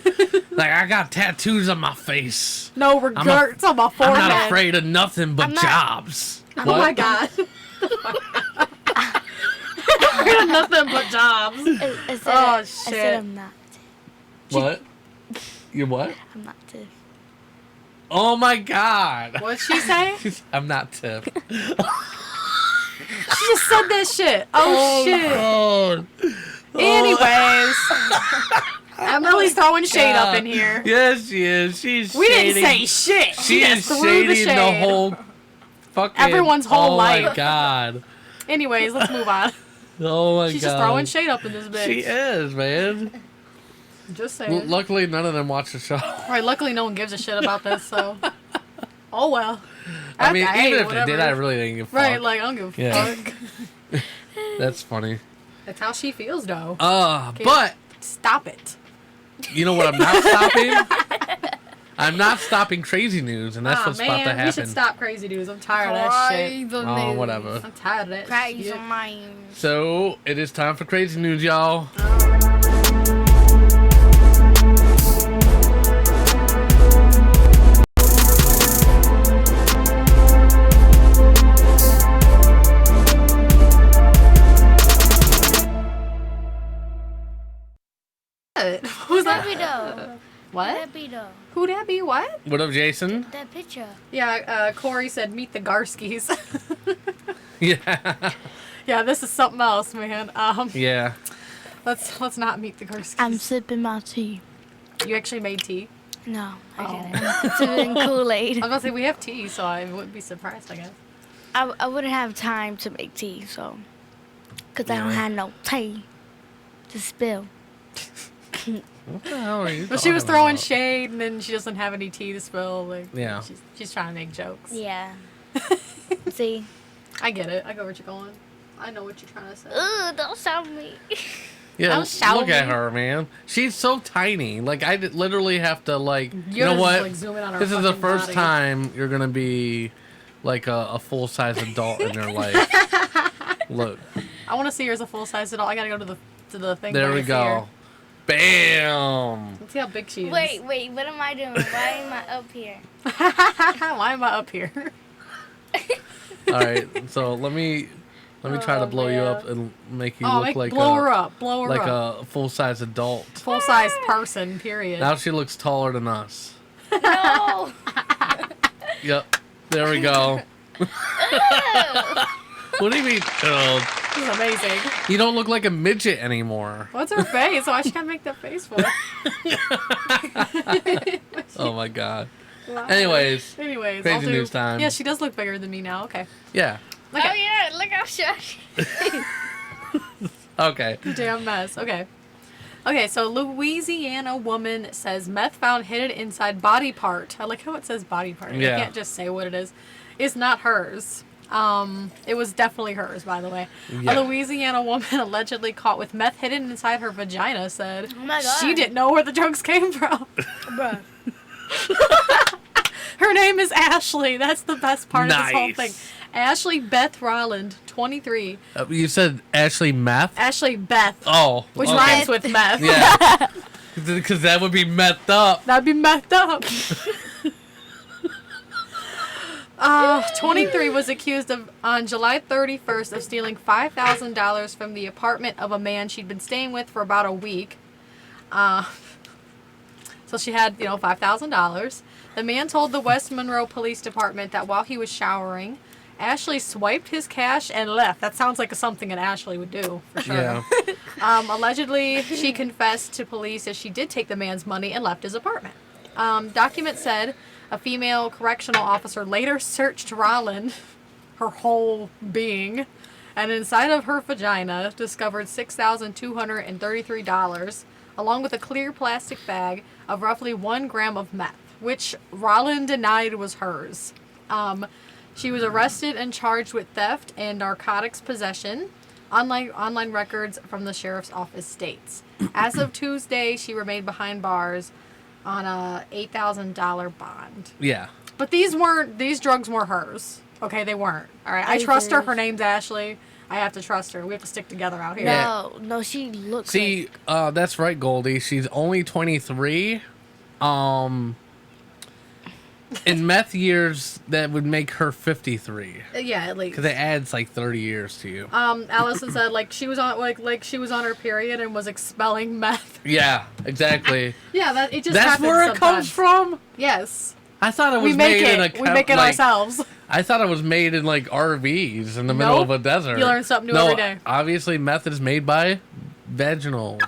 Like, I got tattoos on my face. No regrets on my forehead. I'm not afraid of nothing but I'm not- jobs. Oh What? my god. Afraid of nothing but jobs. I said, Oh, I shit. said I'm not. What? You what? I'm not Tiff. Oh my god. What'd she say? She I'm not Tiff. just said that shit. Oh, shit. God. Anyways. Emily's throwing shade up in here. Yes, she is. She's We shading. didn't say shit. She just is threw shading the shade. the whole fucking... Everyone's whole Oh my life. god. Anyways, let's move on. Oh my She's god. just throwing shade up in this bitch. She is, man. Just saying. Luckily, none of them watch the show. Right, luckily no one gives a shit about this, so. Oh well. I mean, Hey, even if whatever. they did, I really didn't give a fuck. Right, like, I don't give a Yeah. fuck. That's funny. That's how she feels, though. But Stop it. you know what I'm not stopping? I'm not stopping crazy news, and that's what's about to happen. We should stop crazy news. I'm tired of that shit. Oh, whatever. I'm tired of that Crazy shit. minds. So, it is time for crazy news, y'all. What? Who's That that? be though. What? That be though. Who that be? What? What up, Jason? That picture. Yeah, Corey said meet the Garskis. Yeah. Yeah, this is something else, man. Yeah. Let's not meet the Garskis. I'm sipping my tea. You actually made tea? No, I Oh. didn't. I'm sipping Kool-Aid. I was gonna say we have tea, so I wouldn't be surprised, I guess. I wouldn't have time to make tea, so. Because I don't have no tea to spill. What the hell are you But she was talking throwing about? shade, and then she doesn't have any tea to spill. Like, Yeah. she's trying to make jokes. Yeah. See? I get it. I get what you're going. I know what you're trying to say. Ugh, don't shout me. Yeah, Don't shout look at me. her, man. She's so tiny. Like, I literally have to, like, you You're know just, what? like, zooming on her This is the fucking first body. time you're going to be, like, a full-size adult in your life. Look. I want to see her as a full size adult. I gotta go to the thing. There where we I see her. go. Bam! Let's see how big she is. Wait, what am I doing? Why am I up here? Why am I up here? All right, so let me try to Oh, blow you man. up and make you Oh, look like blow her up. Blow her like up. a full-size adult. Full size person. Period. Now she looks taller than us. No. Yep. There we go. What do you mean? Oh, This is amazing. you don't look like a midget anymore. What's her face? Why she gotta make that face for? Oh my god. Wow. Anyways, Anyways, crazy I'll do, news time. Yeah, she does look bigger than me now. Okay. yeah. Okay. Oh, yeah, look how short she Okay. Damn mess. Okay. Okay, so Louisiana woman says meth found hidden inside body part. I like how it says body part. Yeah. I can't just say what it is. It's not hers. It was definitely hers, by the way. Yeah. A Louisiana woman allegedly caught with meth hidden inside her vagina said Oh my God. she didn't know where the drugs came from. Bruh. Her name is Ashley. That's the best part of this whole Nice. thing. Ashley Beth Rolland, 23. You said Ashley Meth? Ashley Beth. Oh. Which okay. rhymes with meth. Yeah. Because that would be methed up. That'd be methed up. 23 was accused of, on July 31st, of stealing $5,000 from the apartment of a man she'd been staying with for about a week. So she had, $5,000. The man told the West Monroe Police Department that while he was showering, Ashley swiped his cash and left. That sounds like something an Ashley would do, for sure. Yeah. Allegedly, she confessed to police that she did take the man's money and left his apartment. Document said a female correctional officer later searched Rolland, her whole being, and inside of her vagina discovered $6,233, along with a clear plastic bag of roughly 1 gram of meth, which Rolland denied was hers. She was arrested and charged with theft and narcotics possession. Online records from the sheriff's office states. As of Tuesday, she remained behind bars on a $8,000 bond. Yeah. But these drugs weren't hers. Okay, they weren't. All right, I trust her. Her name's Ashley. I have to trust her. We have to stick together out here. No, she looks. See, that's right, Goldie. She's only 23. In meth years, that would make her 53. Yeah, at least. Because it adds like 30 years to you. Allison said she was on her period and was expelling meth. Yeah, exactly. Yeah, it just That's happens where it sometimes. comes from? Yes. I thought it was We make made in a it. We make it ourselves. I thought it was made in like RVs in the middle of a desert. You learn something new every day. Obviously meth is made by vaginals.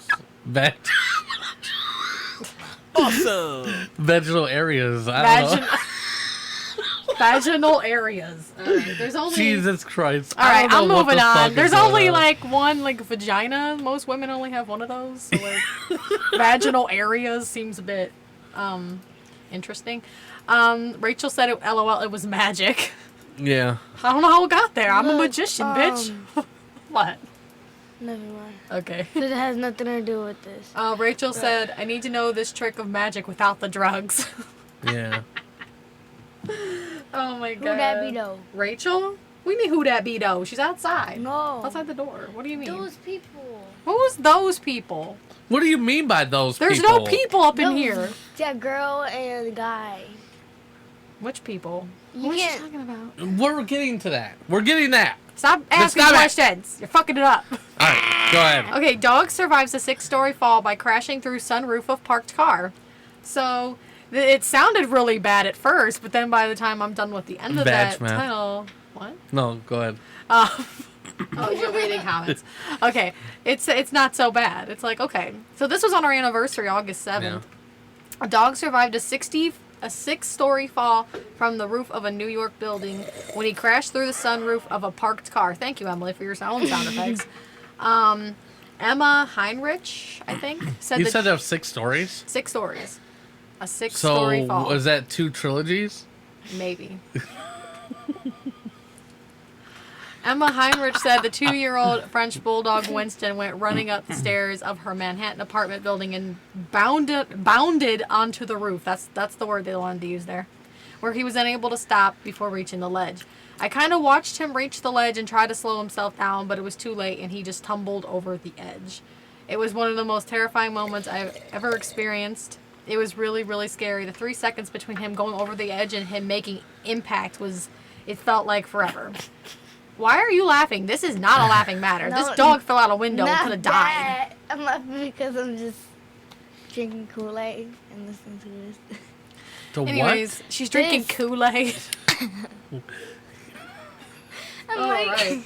Awesome. Vaginal areas. I don't know. Vaginal areas. All right. There's only. Jesus Christ. All right, I'm moving on. on. There's only one vagina. Most women only have one of those. So vaginal areas seems a bit interesting. Rachel said, "LOL, it was magic." Yeah. I don't know how it got there. I'm a magician, bitch. What? Never mind. Okay. It has nothing to do with this. Rachel said, "I need to know this trick of magic without the drugs." Yeah. Oh my god. Who that be though? Rachel? We mean who that be though? She's outside. No. Outside the door. What do you mean? Those people. Who's those people? What do you mean by those There's people? no people up in here. That girl and the guy. Which people? You What are you can't. talking about? We're getting to that. We're getting that. Stop asking stop it. questions. You're fucking it up. All right, go ahead. Okay, dog survives a 6-story fall by crashing through sunroof of parked car. So, it sounded really bad at first, but then by the time I'm done with the end of Badge that math. title... What? No, go ahead. Oh, you're reading comments. Okay, it's not so bad. It's like, okay. So this was on our anniversary, August 7th. Yeah. A dog survived a 6-story fall from the roof of a New York building when he crashed through the sunroof of a parked car. Thank you, Emily, for your own sound effects. Emma Heinrich, I think, said You that said there were 6 stories? 6 stories. A 6-story So, fall. was that 2 trilogies? Maybe. Emma Heinrich said the 2-year-old French bulldog Winston went running up the stairs of her Manhattan apartment building and bounded onto the roof. That's the word they wanted to use there. Where he was unable to stop before reaching the ledge. I kind of watched him reach the ledge and try to slow himself down, but it was too late and he just tumbled over the edge. It was one of the most terrifying moments I've ever experienced. It was really, really scary. The 3 seconds between him going over the edge and him making impact it felt like forever. Why are you laughing? This is not a laughing matter. No, this dog fell out a window and could have died. That. I'm laughing because I'm just drinking Kool-Aid and listening to this. The Anyways, she's drinking This. Kool-Aid. I'm All like, right.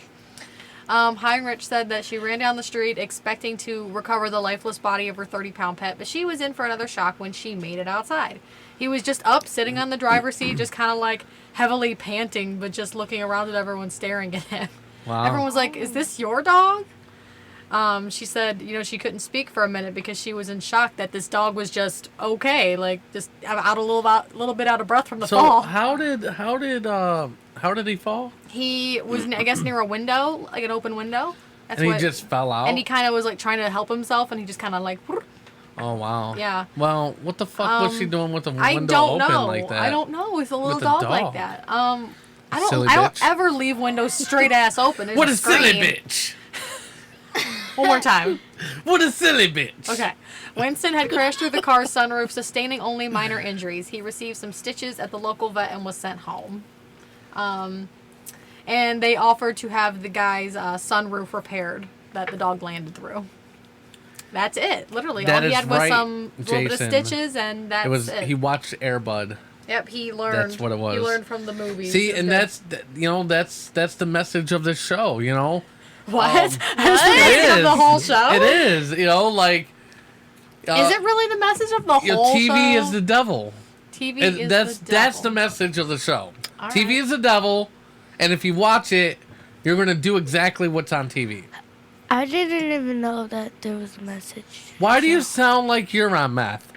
Heinrich said that she ran down the street expecting to recover the lifeless body of her 30-pound pet, but she was in for another shock when she made it outside. He was just up, sitting on the driver's seat, just kind of like heavily panting, but just looking around at everyone staring at him. Wow. Everyone was like, "Is this your dog?" She said, she couldn't speak for a minute because she was in shock that this dog was just okay, like just out a little bit out of breath from the So fall. how did he fall? He was, I guess, near a window, like an open window. That's And he just fell out? And he kind of was like trying to help himself, and he just kind of like. Oh, wow. Yeah. Well, what the fuck was she doing with the window I don't open know. like that? I don't know. It's a little With a dog dog. like that. I Silly don't bitch. ever leave windows straight ass open. There's What a a silly screen. bitch. One more time. What a silly bitch. Okay. Winston had crashed through the car's sunroof, sustaining only minor injuries. He received some stitches at the local vet and was sent home. And they offered to have the guy's sunroof repaired that the dog landed through. That's it. Literally, That all he is had was right, some little bit of Jason. stitches, and that's It was. it. He watched Air Bud. Yep, he learned. That's what it was. He learned from the movies. See, It was and good. that's the message of this show. You know. What? That's the It message of is. the whole show? It is. You know, like. Is it really the message of the You know, whole TV show? is the devil. TV It- is that's the devil. that's the message of the show. All TV right. is the devil, and if you watch it, you're gonna do exactly what's on TV. I didn't even know that there was a message. Why do you sound like you're on meth?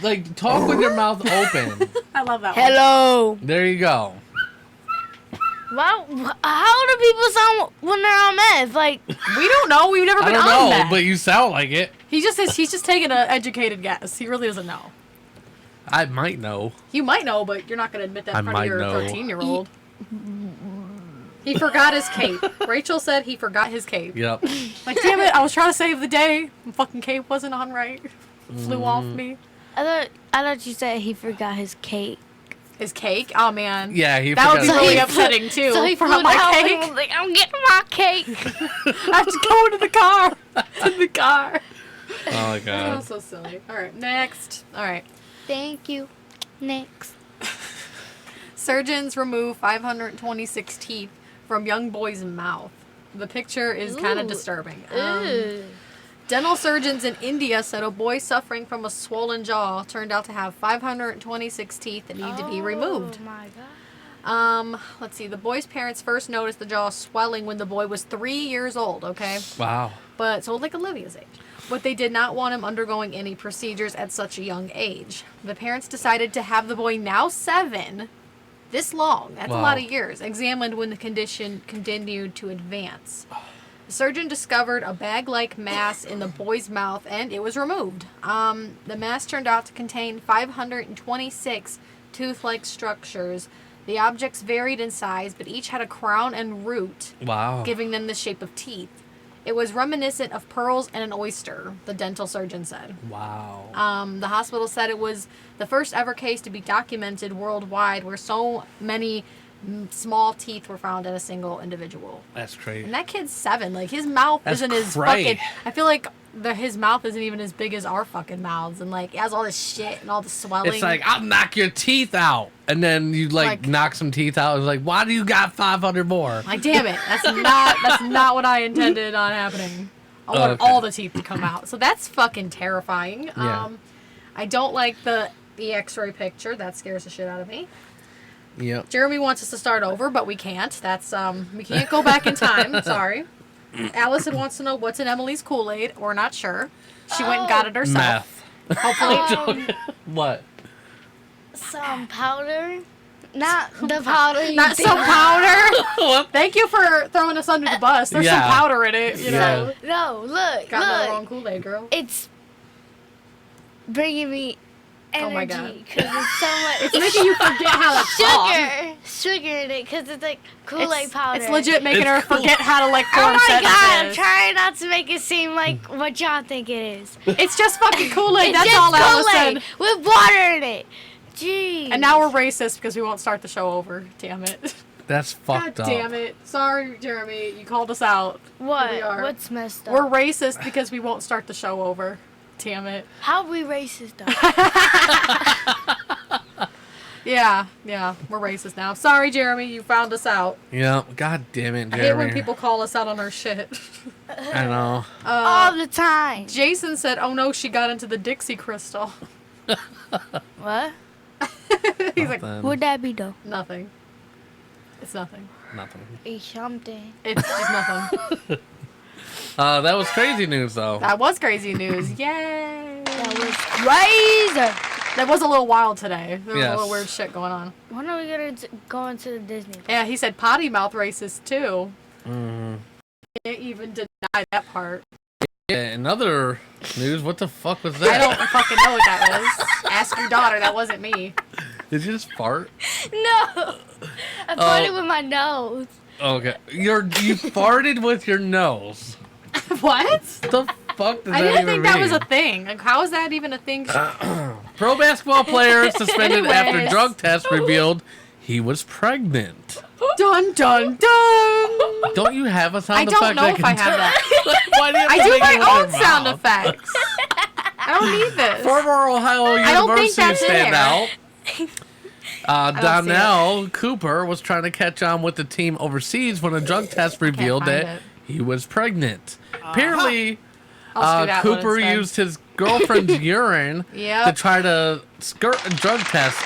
Like, talk with your mouth open. I love that one. Hello. There you go. Wow. How do people sound when they're on meth? Like, We don't know. We've never I been don't on know, that. but you sound like it. He's just taking an educated guess. He really doesn't know. I might know. You might know, but you're not going to admit that I in front of might your know. 13-year-old. He forgot his cape. Rachel said he forgot his cape. Yep. Like, damn it, I was trying to save the day. The fucking cape wasn't on right. Flew off me. I thought you said he forgot his cake. His cake? Oh, man. Yeah, he That would forgot. be really he upsetting, too. So he Forgot flew my out and cake. was like, I'm getting my cake. I have to go into the car. To the car. Oh my That god. was so silly. All right, next. All right. Thank you. Next. Surgeons remove 526 teeth from young boy's mouth. The picture is kind of Ooh. disturbing. Ooh. Dental surgeons in India said a boy suffering from a swollen jaw turned out to have 526 teeth that need to be removed. Oh my god. Let's see. The boy's parents first noticed the jaw swelling when the boy was 3 years old, okay? Wow. But so like Olivia's age. But they did not want him undergoing any procedures at such a young age. The parents decided to have the boy, now 7, this long, that's a Wow. lot of years, examined when the condition continued to advance. The surgeon discovered a bag-like mass in the boy's mouth, and it was removed. The mass turned out to contain 526 tooth-like structures. The objects varied in size, but each had a crown and root, Wow. giving them the shape of teeth. It was reminiscent of pearls and an oyster, the dental surgeon said. Wow. The hospital said it was the first ever case to be documented worldwide where so many small teeth were found in a single individual. That's crazy. And that kid's 7. Like, his mouth That's isn't as cray. fucking... I feel like his mouth isn't even as big as our fucking mouths. And, like, it has all this shit and all the swelling. It's like, I'll knock your teeth out. And then you, like knock some teeth out. It's like, why do you got 500 more? Like, damn it. That's not what I intended on happening. I want Okay. all the teeth to come out. So that's fucking terrifying. Yeah. I don't like the x-ray picture. That scares the shit out of me. Yep. Jeremy wants us to start over, but we can't. That's we can't go back in time. Sorry. Allison wants to know what's in Emily's Kool-Aid. We're not sure. She went and got it herself. Meth. Hopefully. What? Some powder. Not the powder. you Not think. some powder. What? Thank you for throwing us under the bus. There's some Yeah. powder in it, you know. No, look, Got the look. wrong Kool-Aid, girl. It's bringing me Oh my God. energy because it's so much. It's making you forget how to talk. sugar in it because it's like Kool-Aid powder. It's legit making It's her cool. forget how to like Oh form my god! I'm sentences. trying not to make it seem like what y'all think it is. It's just fucking Kool-Aid. It's That's just all Kool-Aid Allison. with water in it. Jeez. And now we're racist because we won't start the show over. Damn it. That's God fucked up. damn it. Sorry, Jeremy. You called us out. what? we are. What's messed up? We're racist because we won't start the show over. Damn it. How are we racist though? Yeah, we're racist now. Sorry, Jeremy. You found us out. Yeah. God damn it, I Jeremy. hate when people call us out on our shit. I know. All the time. Jason said, oh no, she got into the Dixie Crystal. What? He's like, Nothing. Would that be though? nothing. It's nothing. Nothing. It's something. It's just nothing. That was crazy news, though. That was crazy news. Yay. That was crazy. That was a little wild today. There was a Yes. little weird shit going on. When are we gonna go into the Disney? Yeah, he said potty mouth racist too. Mm. Can't even deny that part. Yeah, in other news, what the fuck was I that? don't fucking know what that was. Ask your daughter. That wasn't me. Did you just fart? No. I farted with my nose. Okay. You farted with your nose. What? The fuck does I that didn't even think that was mean? a thing. Like, how is that even a thing? Pro basketball player suspended after Anyways. drug test revealed he was pregnant. Dun dun dun. Don't you have a sound I effect? don't know if I have that. Why do you have I to do make it my with own your sound mouth? effects. I don't need this. Former Ohio don't think University that's standout don't see Donnell Cooper was trying to catch on with the team overseas when a drug test revealed find that it. he was pregnant. Apparently, I'll do that one Cooper instead. used his girlfriend's urine Yep. to try to skirt a drug test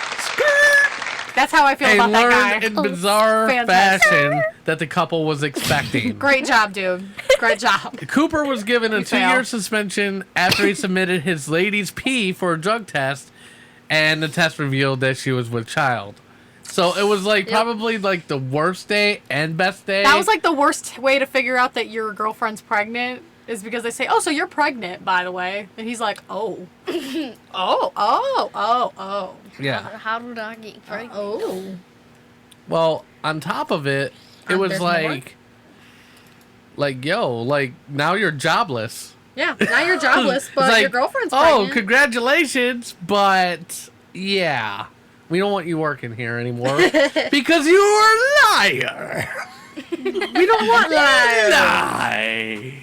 That's how I feel and about that learned guy. in bizarre Fantastic. fashion that the couple was expecting. Great job, dude. Great job. Cooper was given a You 2-year fail. suspension after he submitted his lady's pee for a drug test, and the test revealed that she was with child. So it was like probably like the worst day and best day. That was like the worst way to figure out that your girlfriend's pregnant is because they say, "Oh, so you're pregnant, by the way," and he's like, "Oh, oh." yeah. How did I get pregnant? Oh. Well, on top of it, it Aren't was there more? like yo, like now you're jobless. Yeah. Now you're jobless, It's but like, your girlfriend's oh, pregnant. congratulations, but yeah, we don't want you working here anymore because you are a liar. We don't want liars. Lie.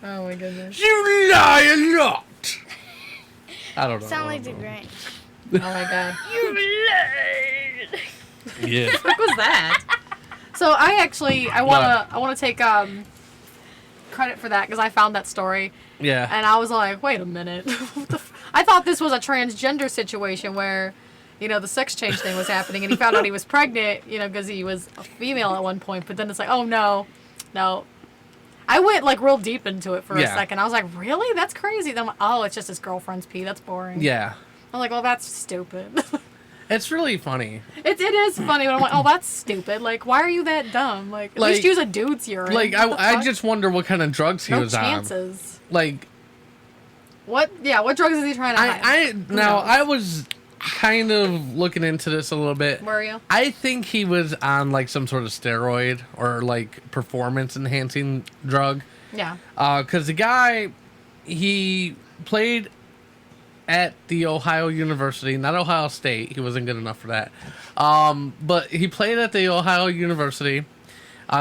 Oh my goodness. You lie a lot. I don't know. Sound like the Grinch. Oh my god. Yeah. What was that? So I wanna take credit for that because I found that story Yeah. and I was like, wait a minute. What the I thought this was a transgender situation where, you know, the sex change thing was happening and he found out he was pregnant, you know, because he was a female at one point. But then it's like, oh no. I went like real deep into it for a Yeah. second. I was like, really? That's crazy. Then I'm like, oh, it's just his girlfriend's pee. That's boring. Yeah. I'm like, well, that's stupid. It's really funny. It is funny, but I'm like, oh, that's stupid. Like, why are you that dumb? Like, at least use a dude's urine. Like, What the I fuck? just wonder what kind of drugs he no was chances. on. Like, What drugs is he trying to hide? knows? I was kind of looking into this a little bit. Were you? I think he was on like some sort of steroid or like performance enhancing drug. Yeah. Because the guy, he played at the Ohio University, not Ohio State. He wasn't good enough for that. But he played at the Ohio University.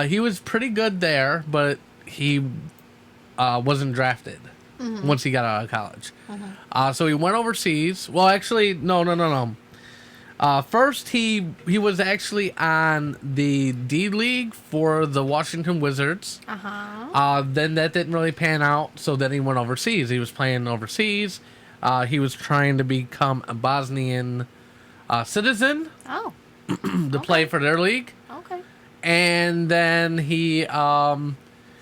He was pretty good there, but he wasn't drafted once he got out of college. So he went overseas. Well, actually, no. First, he was actually on the D League for the Washington Wizards. Then that didn't really pan out, so then he went overseas. He was playing overseas. He was trying to become a Bosnian citizen Oh. to play for their league. Okay. And then he,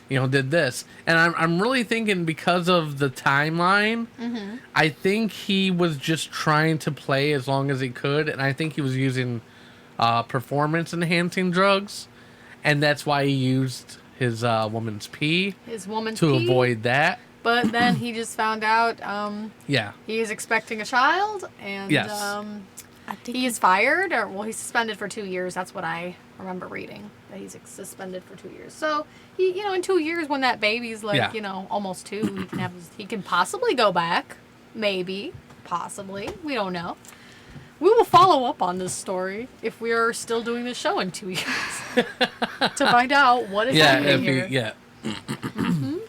did this. And I'm really thinking because of the timeline, I think he was just trying to play as long as he could. And I think he was using performance enhancing drugs. And that's why he used his woman's pee His woman's to pee. avoid that. But then he just found out Yeah. he is expecting a child, and Yes. I think he is fired, or well, he's suspended for 2 years. That's what I remember reading. That he's suspended for 2 years. So he, in 2 years, when that baby's like, Yeah. almost 2, he can possibly go back. Maybe, possibly. We don't know. We will follow up on this story if we are still doing this show in 2 years to find out what is happening here.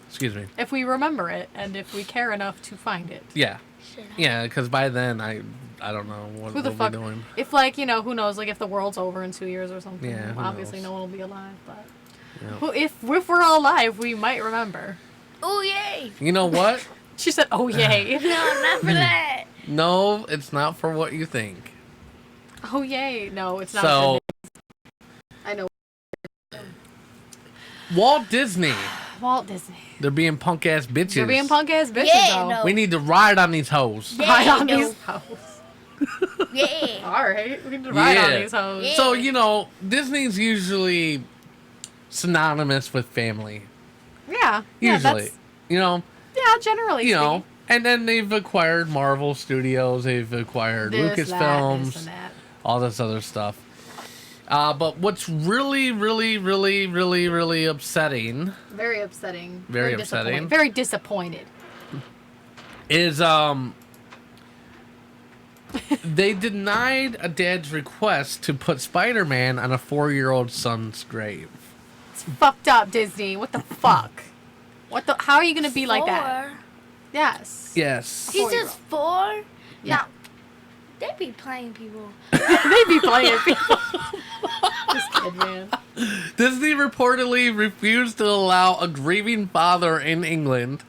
Excuse me. If we remember it, and if we care enough to find it. Yeah. Yeah, because by then I don't know what Who the we'll fuck? be doing. If who knows? Like if the world's over in 2 years or something. Yeah, who Obviously, knows? no one will be alive. But Yeah. well, if we're all alive, we might remember. Oh yay! You know what? She said, "Oh yay, No, not for that. No, it's not for what you think. oh yay." No, it's not. So, I know. Walt Disney, Walt Disney. they're being punk ass bitches. You're being punk ass bitches Yeah, though. no. We need to ride on these hoes. Yeah. Ride on no. these hoes. Yeah. All right, we need to ride on Yeah. these hoes. Yeah. So, Disney's usually synonymous with family. Yeah. Usually. Yeah, generally. You know, speaking. And then they've acquired Marvel Studios. They've acquired Lucasfilms. All this other stuff. But what's really, really, really, really, really upsetting... Very upsetting. Very upsetting. Very disappointed. Is, they denied a dad's request to put Spider-Man on a 4-year-old son's grave. It's fucked up, Disney. What the fuck? How are you gonna be like that? Yes. Yes. He's just 4? Yeah. Now, they be playing people. They be playing people. This kid, man. Disney reportedly refused to allow a grieving father in England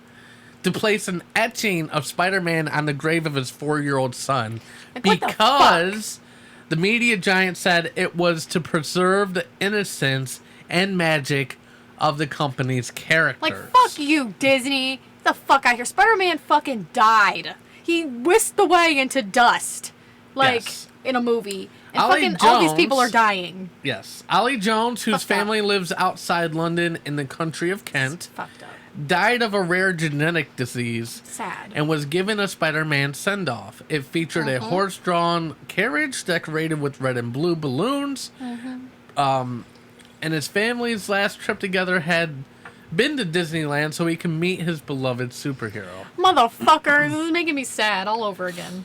to place an etching of Spider-Man on the grave of his 4-year-old son Like, because the media giant said it was to preserve the innocence and magic of the company's characters. Like, fuck you, Disney. Get the fuck out here. Spider-Man fucking died. He whisked away into dust. Like, Yes. in a movie. And Ollie fucking all these Jones- people are dying. Yes. Ollie Jones, whose Fucked up. family lives outside London in the country of It's Kent, fucked up. died of a rare genetic disease Sad. and was given a Spider-Man send-off. It featured a horse-drawn carriage decorated with red and blue balloons. And his family's last trip together had been to Disneyland so he can meet his beloved superhero. Motherfuckers, this is making me sad all over again.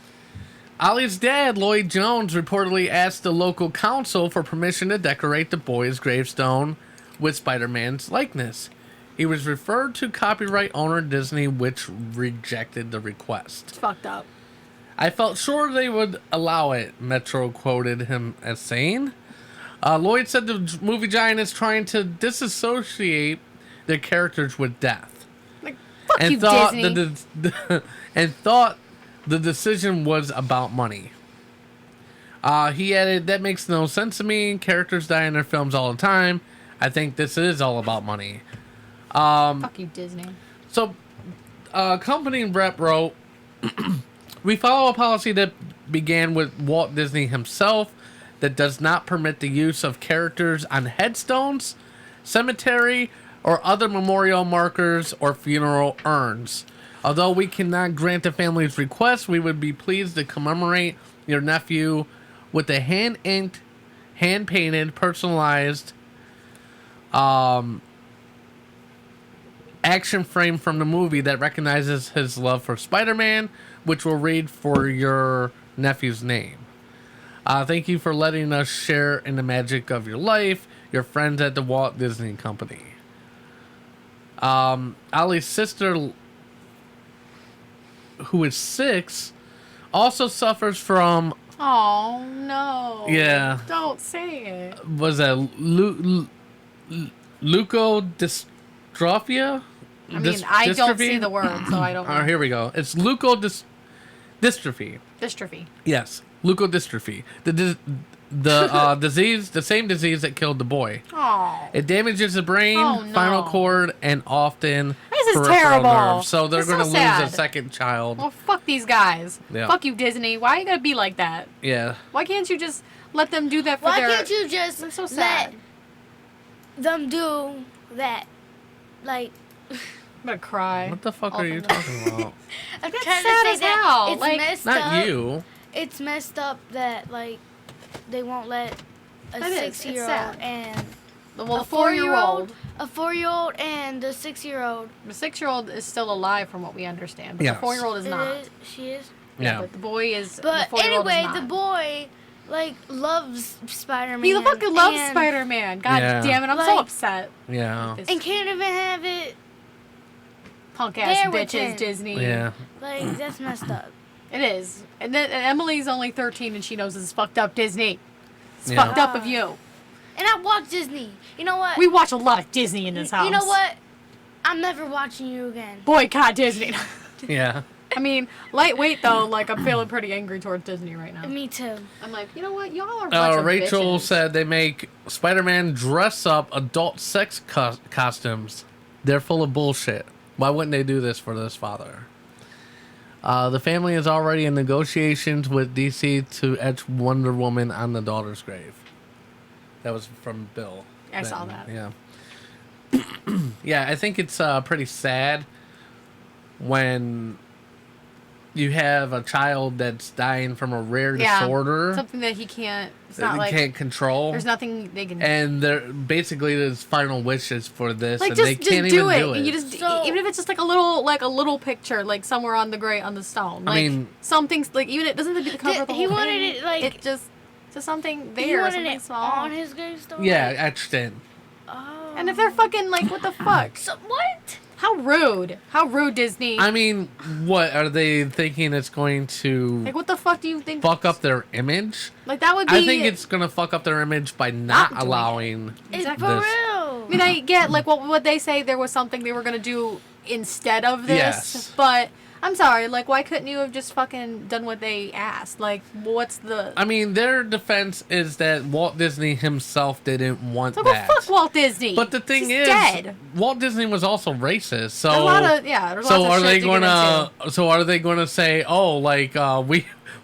Ollie's dad, Lloyd Jones, reportedly asked the local council for permission to decorate the boy's gravestone with Spider-Man's likeness. He was referred to copyright owner Disney, which rejected the request. It's fucked up. I felt sure they would allow it, Metro quoted him as saying. Lloyd said the movie giant is trying to disassociate their characters with death. Like, fuck And you, thought Disney. and thought the decision was about money. He added, that makes no sense to me. Characters die in their films all the time. I think this is all about money. Fuck you, Disney. So, company rep wrote, we follow a policy that began with Walt Disney himself that does not permit the use of characters on headstones, cemetery, or other memorial markers or funeral urns. Although we cannot grant the family's request, we would be pleased to commemorate your nephew with a hand-inked, hand-painted, personalized action frame from the movie that recognizes his love for Spider-Man, which will read for your nephew's name. Thank you for letting us share in the magic of your life. Your friends at the Walt Disney Company. Ollie's sister, who is 6, also suffers from... Oh, no. Yeah. Don't say it. Was that leukodystrophia? I mean, I don't see the word, so I don't know. Here we go. It's leukodystrophy. Dystrophy. Yes, leukodystrophy. The disease, the same disease that killed the boy. Oh. It damages the brain, Oh, no. spinal cord, and often This is peripheral terrible. nerves. So they're It's going to so lose sad. a second child. Well, fuck these guys. Yeah. Fuck you, Disney. Why are you gonna be like that? Yeah. Why can't you just let them do that for Why their... can't you just I'm so let sad. them do that? Like, I'm gonna cry. What the fuck All are you from them. talking about? I'm That's trying sad to as say that hell. it's Like, messed Not up. you. It's messed up that like they won't let a It is. It's 6-year-old sad. and Well, a the 4-year-old. a 4-year-old and the 6-year-old. The 6-year-old is still alive from what we understand, but Yes. the 4-year-old is not. She is. Yeah. But the boy is. But the 4-year-old anyway, is not. the boy like loves Spider-Man. He fucking loves and- Spider-Man. God Yeah. damn it! I'm so Like- upset. Yeah. This and can't even have it. punk ass There with bitches, him. Disney. Yeah. Like that's messed up. It is. And then and Emily's only 13 and she knows this is fucked up, Disney. It's Yeah. fucked up of you. And I watch Disney. You know what? We watch a lot of Disney in this house. You know what? I'm never watching you again. Boycott Disney. Yeah. I mean, lightweight though, like I'm feeling pretty angry towards Disney right now. Me too. I'm like, you know what? Y'all are a bunch of Rachel bitches. said they make Spider-Man dress up adult sex costumes. They're full of bullshit. Why wouldn't they do this for this father? The family is already in negotiations with DC to etch Wonder Woman on the daughter's grave. That was from Bill. I saw Benton. that. Yeah. Yeah, I think it's pretty sad when you have a child that's dying from a rare disorder. Something that he can't. It's that not he like can't control. there's nothing they can. And they're basically his final wishes for this, like and just, they can't do even it. do it. You just even if it's just like a little picture, like somewhere on the stone. Like, I mean, something's like even it doesn't have to be the cover of the He whole wanted thing. it like It just something there. he wanted Something it small. on his gravestone. yeah, like, etched in. oh. And if they're fucking like, what the fuck? So what? How rude! How rude, Disney! I mean, what are they thinking? It's going to like, what the fuck do you think? fuck up their image? Like that would be. I think it's gonna fuck up their image by not doing it. allowing. It's Exactly. for This. real. I mean, I get like what they say there was something they were gonna do instead of this, Yes. but I'm sorry. Like, why couldn't you have just fucking done what they asked? Like, what's the? I mean, their defense is that Walt Disney himself didn't want Like, well, that. fuck Walt Disney. But the thing He's is, dead. Walt Disney was also racist. So There's a lot of there's so lots of are shit they to get gonna? into. So are they gonna say, oh, like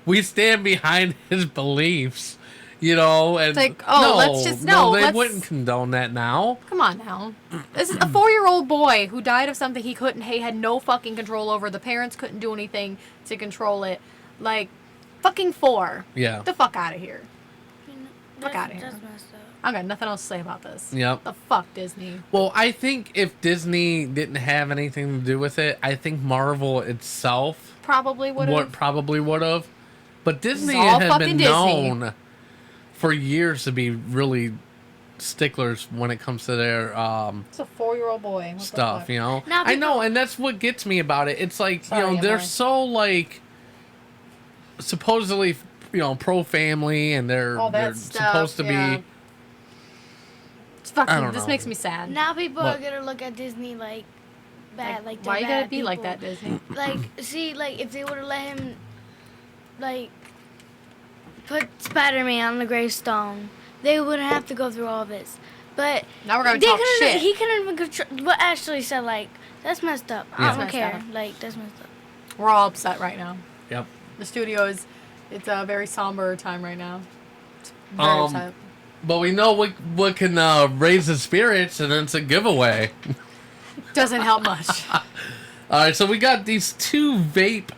we stand behind his beliefs, you know? And It's like, oh, let's just- no, they let's- wouldn't condone that now. Come on now. This is a 4-year-old boy who died of something he had no fucking control over. The parents couldn't do anything to control it. Like, fucking 4. Yeah. Get the fuck out of here. Fuck That's- outta here. That's messed up. I got nothing else to say about this. Yep. The fuck, Disney. Well, I think if Disney didn't have anything to do with it, I think Marvel itself Probably would have. probably would have. But Disney all has fucking been Disney. known for years to be really sticklers when it comes to their It's a 4-year-old boy. What the stuff, fuck? you know. Now I know, people- and that's what gets me about it. It's like, Sorry, they're Emily. so like supposedly, pro family, and they're All that they're stuff, supposed to yeah. be. It's I fucking. don't This know. makes me sad. Now people What? are gonna look at Disney like bad, like why you they're gotta bad be like people. that, Disney? Like, see, like if they would have let him, like, put Spider-Man on the gravestone, they wouldn't have to go through all this. But Now we're gonna they talk couldn't- shit. He couldn't even control. But Ashley said like, that's messed up. Yeah. I don't That's care. messed up. Like that's messed up. We're all upset right now. Yep. The studio is. It's a very somber time right now. It's very upset. But we know what can raise the spirits, and it's a giveaway. Doesn't help much. All right, so we got these 2 vape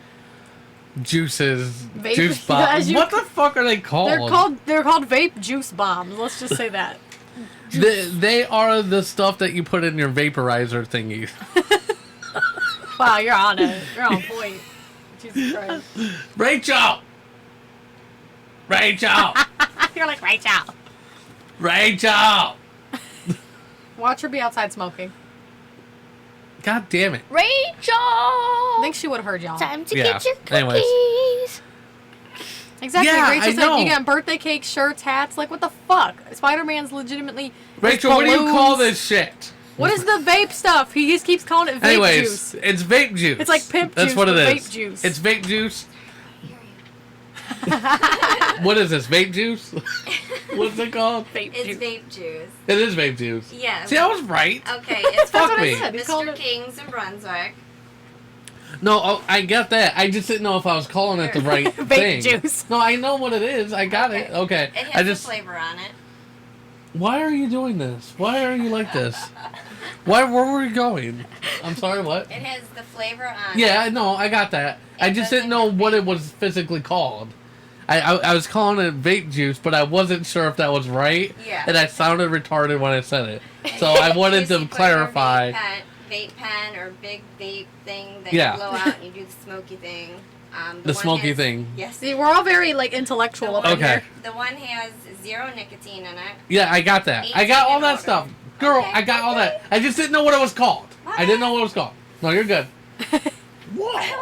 juices, Vape- juice Yeah, as bombs. you- What the fuck are they called? They're called vape juice bombs. Let's just say that. They are the stuff that you put in your vaporizer thingy. Wow, you're on it. You're on point. Jesus Christ. Rachel! You're like Rachel. Rachel! Watch her be outside smoking. God damn it. Rachel, I think she would have heard y'all. time to Yeah. get your cookies. Anyways. Exactly. Yeah, Rachel I said know. you got birthday cakes, shirts, hats. Like, what the fuck? Spider-Man's legitimately. Rachel, what do you call this shit? What is the vape stuff? He just keeps calling it vape Anyways, juice. it's vape juice. It's like pimp That's juice, what it but is. vape juice. It's vape juice. What is this? Vape juice? What's it called? Vape It's juice. vape juice. It is vape juice. Yeah. See, I was right. Okay, it's Fuck from me. said. He called Mr. it- King's in Brunswick. No, I get that. I just didn't know if I was calling it the right Vape thing. juice. No, I know what it is. I got it. Okay. It I has just. a flavor on it. Why are you doing this? Why are you like this? Where were we going? I'm sorry. What? It has the flavor on Yeah, it. no, I got that. I just didn't know doesn't what have it was physically called. I was calling it vape juice, but I wasn't sure if that was right. Yeah. And I sounded retarded when I said it. So I wanted You to put your clarify. Vape pen or big vape thing that Yeah. you blow out and you do the smoky thing. The one smoky has- thing. Yes. See, we're all very like The intellectual one, up in Okay. here. The one has 0 nicotine in it. Yeah, I got that. I got all that stuff. Girl, Okay, I got all that. I just didn't know what it was called. I didn't know what it was called. No, you're good. I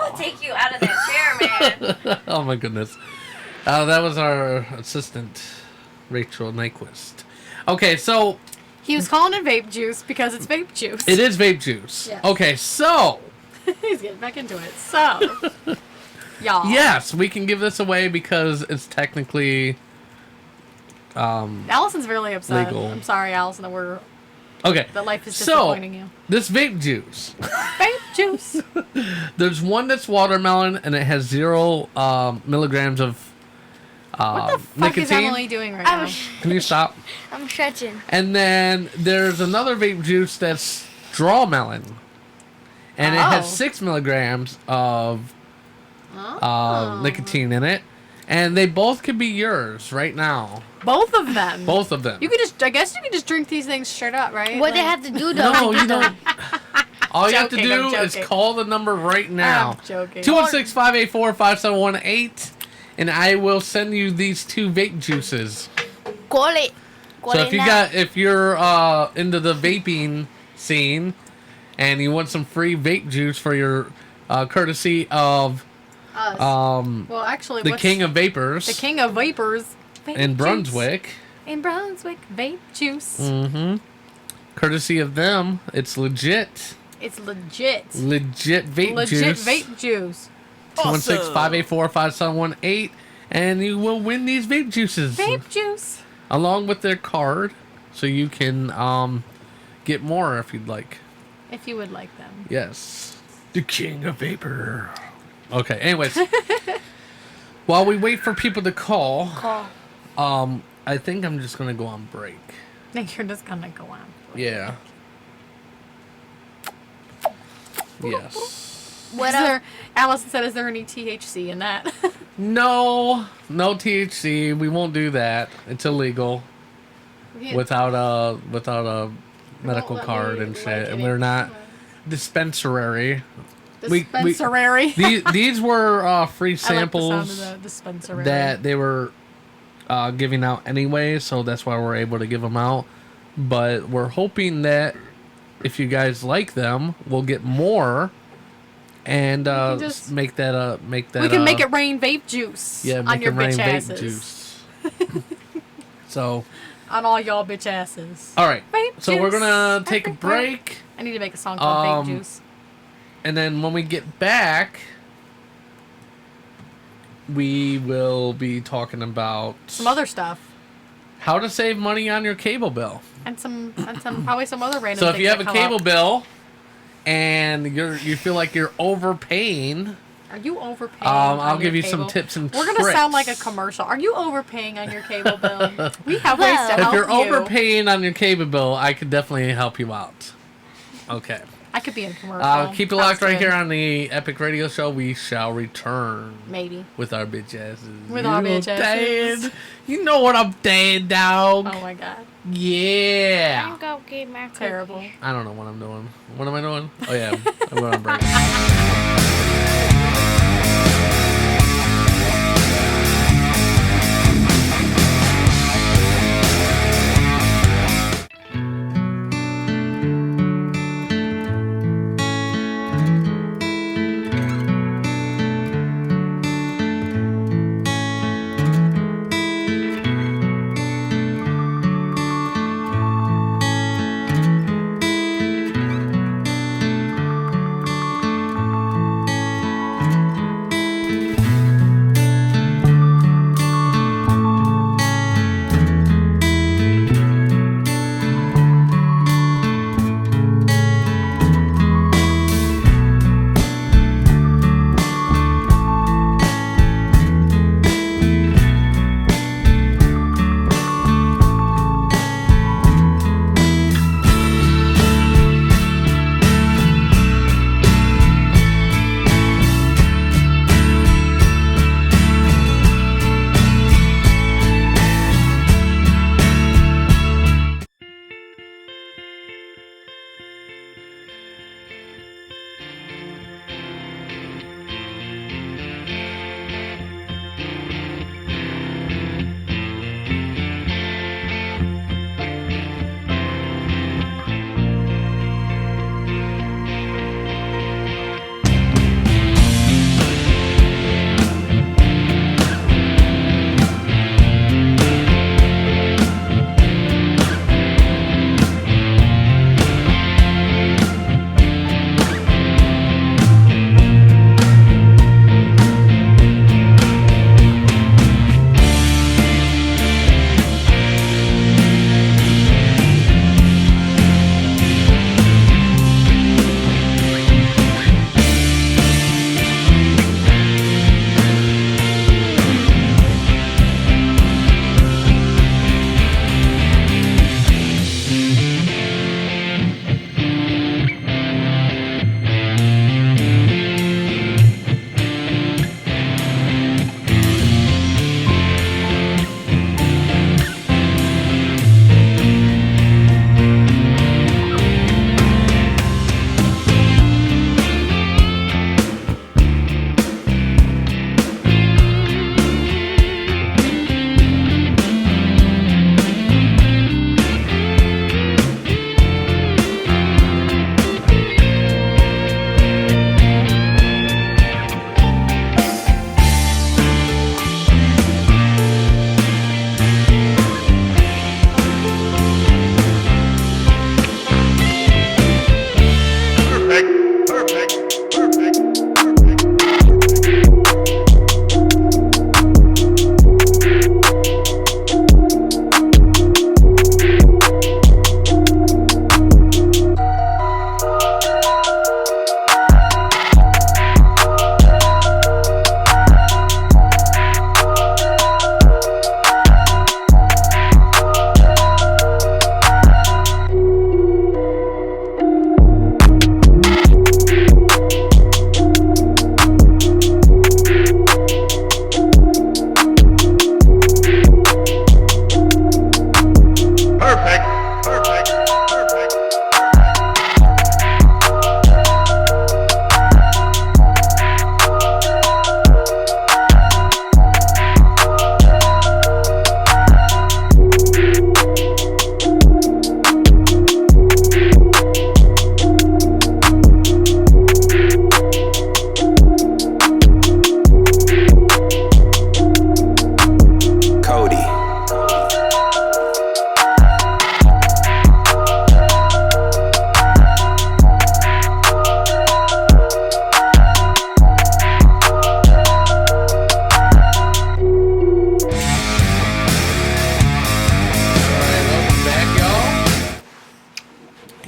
will take you out of that chair, man. Oh my goodness. That was our assistant, Rachel Nyquist. Okay, so He was calling it vape juice because it's vape juice. it is vape juice. Yes. Okay, so He's getting back into it. So, y'all. yes, we can give this away because it's technically Allison's really upset. Legal. I'm sorry, Allison, okay. that life is So disappointing you. this vape juice, Vape juice. there's one that's watermelon and it has 0 milligrams of What the fuck nicotine. is Emily doing right now? Can you stop? I'm stretching. And then there's another vape juice that's straw melon. And it Oh. has 6 milligrams of nicotine in it. And they both could be yours right now. Both of them. Both of them. You could just, I guess you could just drink these things straight up, right? What they have to do though? No, you don't. All you have to Joking, I'm do is joking. call the number right now. I'm joking. 216-584-5718, and I will send you these 2 vape juices. Call it. Call So it if you're into the vaping scene, and you want some free vape juice for your courtesy of Us. Well, actually, the King of Vapors, the King of Vapors vape in juice. Brunswick. In Brunswick, vape juice. Mm-hmm. Courtesy of them, it's legit. It's legit. Legit vape Legit juice. vape juice. 216-584-5718, and you will win these vape juices. Vape juice. Along with their card, so you can get more if you'd like. If you would like them. Yes. The King of Vapor. Okay, anyways. While we wait for people to call, I think I'm just going to go on break. I think you're just going to go on. Yeah. Yes. What there, Allison said, is there any THC in that? No THC. We won't do that. It's illegal without a medical card and shit. And we're not dispensary. Dispensary. These were free I like the samples sound of the dispensary. that they were giving out anyway, so that's why we're able to give them out. But we're hoping that if you guys like them, we'll get more and make that. We can make it rain vape juice. Yeah, on make your it rain bitch vape asses. juice. So. On all y'all bitch asses. All right. Vape so juice. we're gonna take a break. I need to make a song called Vape Juice. And then when we get back, we will be talking about Some other stuff. how to save money on your cable bill. And some probably some other random So if things you have that a come cable up. bill and you feel like you're overpaying, Are you overpaying? I'll on give your you some cable? tips and We're tricks. gonna sound like a commercial. Are you overpaying on your cable bill? We have ways to If help you're you. overpaying on your cable bill, I could definitely help you out. Okay. I could be in a commercial. Keep it Sounds locked right good. here on the Epic Radio Show. We shall return. Maybe. With our bitch asses. With our bitch asses. Dead. You know what I'm saying, dog. Oh my god. Yeah. I'm gonna get my Terrible. I don't know what I'm doing. What am I doing? Oh yeah, I'm going on break.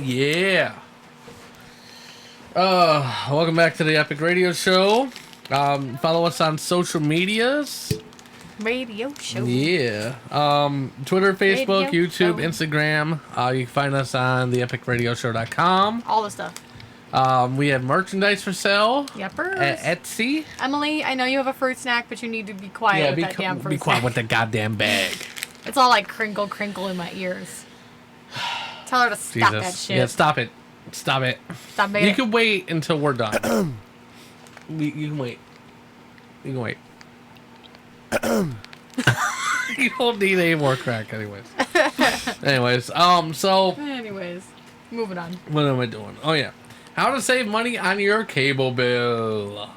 Yeah. Welcome back to the Epic Radio Show. Follow us on social medias. Radio show. Yeah. Twitter, Facebook, Radio YouTube, show. Instagram. You can find us on theepicradioshow.com. All the stuff. We have merchandise for sale Yepers. at Etsy. Emily, I know you have a fruit snack, but you need to be quiet with that damn fruit be quiet snack. with the goddamn bag. It's all like crinkle in my ears. Tell her to stop that shit. Yeah, stop it. Stop it. Stop making You can wait until we're done. You can wait. You can wait. You don't need any more crack, anyways. Anyways, Anyways, moving on. what am I doing? Oh yeah, how to save money on your cable bill.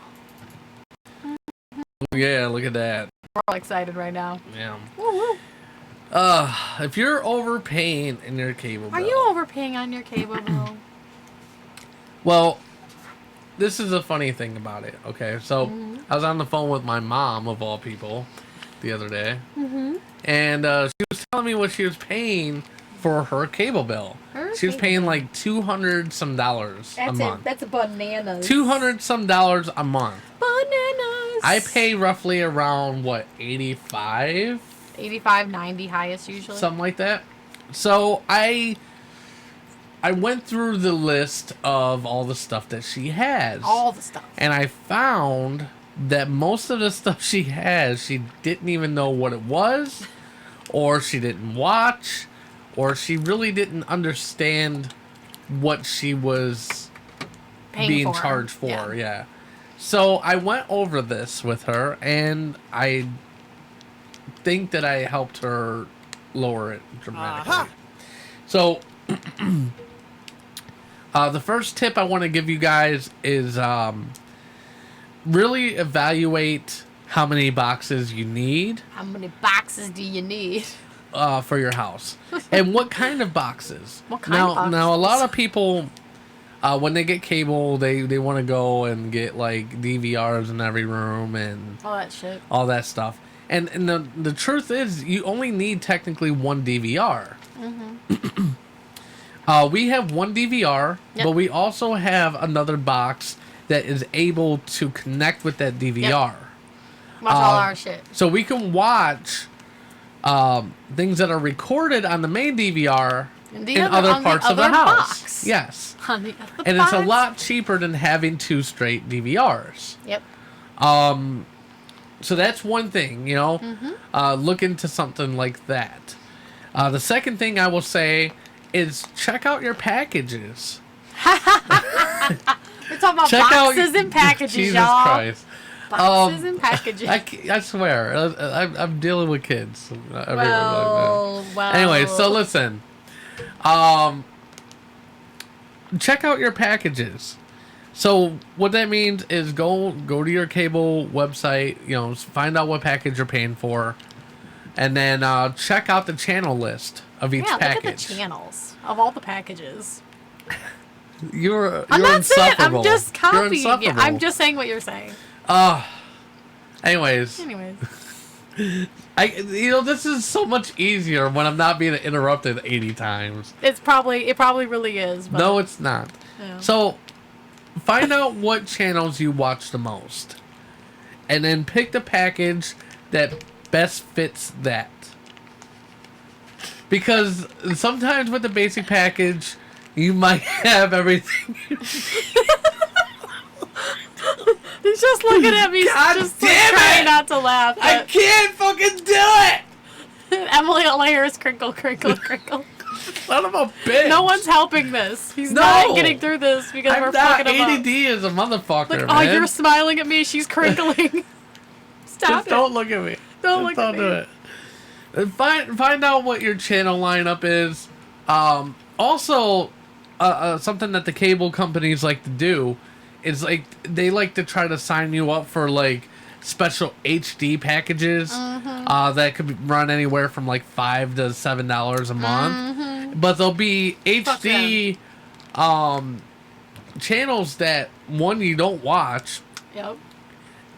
Yeah, look at that. We're all excited right now. Yeah. Woo-woo. If you're overpaying in your cable bill, Are you overpaying on your cable bill? well, this is a funny thing about it. Okay, so I was on the phone with my mom, of all people, the other day, and she was telling me what she was paying for her cable bill. She was paying like $200 some a month. That's bananas. $200 some a month. Bananas. I pay roughly around what, 85, 85, 90 highest usually. something like that. So I went through the list of all the stuff that she has. All the stuff. And I found that most of the stuff she has, she didn't even know what it was, or she didn't watch, or she really didn't understand what she was being charged for. Yeah. So I went over this with her, and I think that I helped her lower it dramatically. So the first tip I want to give you guys is really evaluate how many boxes you need How many boxes do you need? for your house, and what kind of boxes. What kind of boxes? Now, a lot of people, when they get cable, they want to go and get like DVRs in every room and All that shit. all that stuff. And the truth is, you only need technically one DVR. We have one DVR, Yep. but we also have another box that is able to connect with that DVR. Watch all our shit. So we can watch things that are recorded on the main DVR And in on other the parts of the other house. box. Yes. On the other And it's a box. lot cheaper than having two straight DVRs. Yep. So that's one thing, look into something like that. The second thing I will say is check out your packages. We're talking about boxes and packages, Jesus y'all. Christ. Boxes and packages. I swear, I'm dealing with kids. well. Anyway, so listen. Check out your packages. So what that means is go to your cable website, find out what package you're paying for, and then check out the channel list of each package. Look at the channels of all the packages. You're I'm not saying it. I'm insufferable. just copying You're you. insufferable. I'm just saying what you're saying. Anyways, this is so much easier when I'm not being interrupted 80 times. It probably really is. But No, it's not. Yeah. So, find out what channels you watch the most, and then pick the package that best fits that. Because sometimes with the basic package, you might have everything. He's just looking at me, God just damn trying it! not to laugh. I But can't fucking do it! Emily O'Leary's crinkle. Son of a bitch! No one's helping this. He's No. not getting through this because I'm we're not fucking him up. ADD as a motherfucker, Like, man. you're smiling at me. She's crinkling. Stop Just it. don't look at me. Don't look at me. do it. And find out what your channel lineup is. Also, something that the cable companies like to do is they like to try to sign you up for special HD packages that could run anywhere from $5 to $7 a month. But there'll be HD channels that you don't watch. Yep.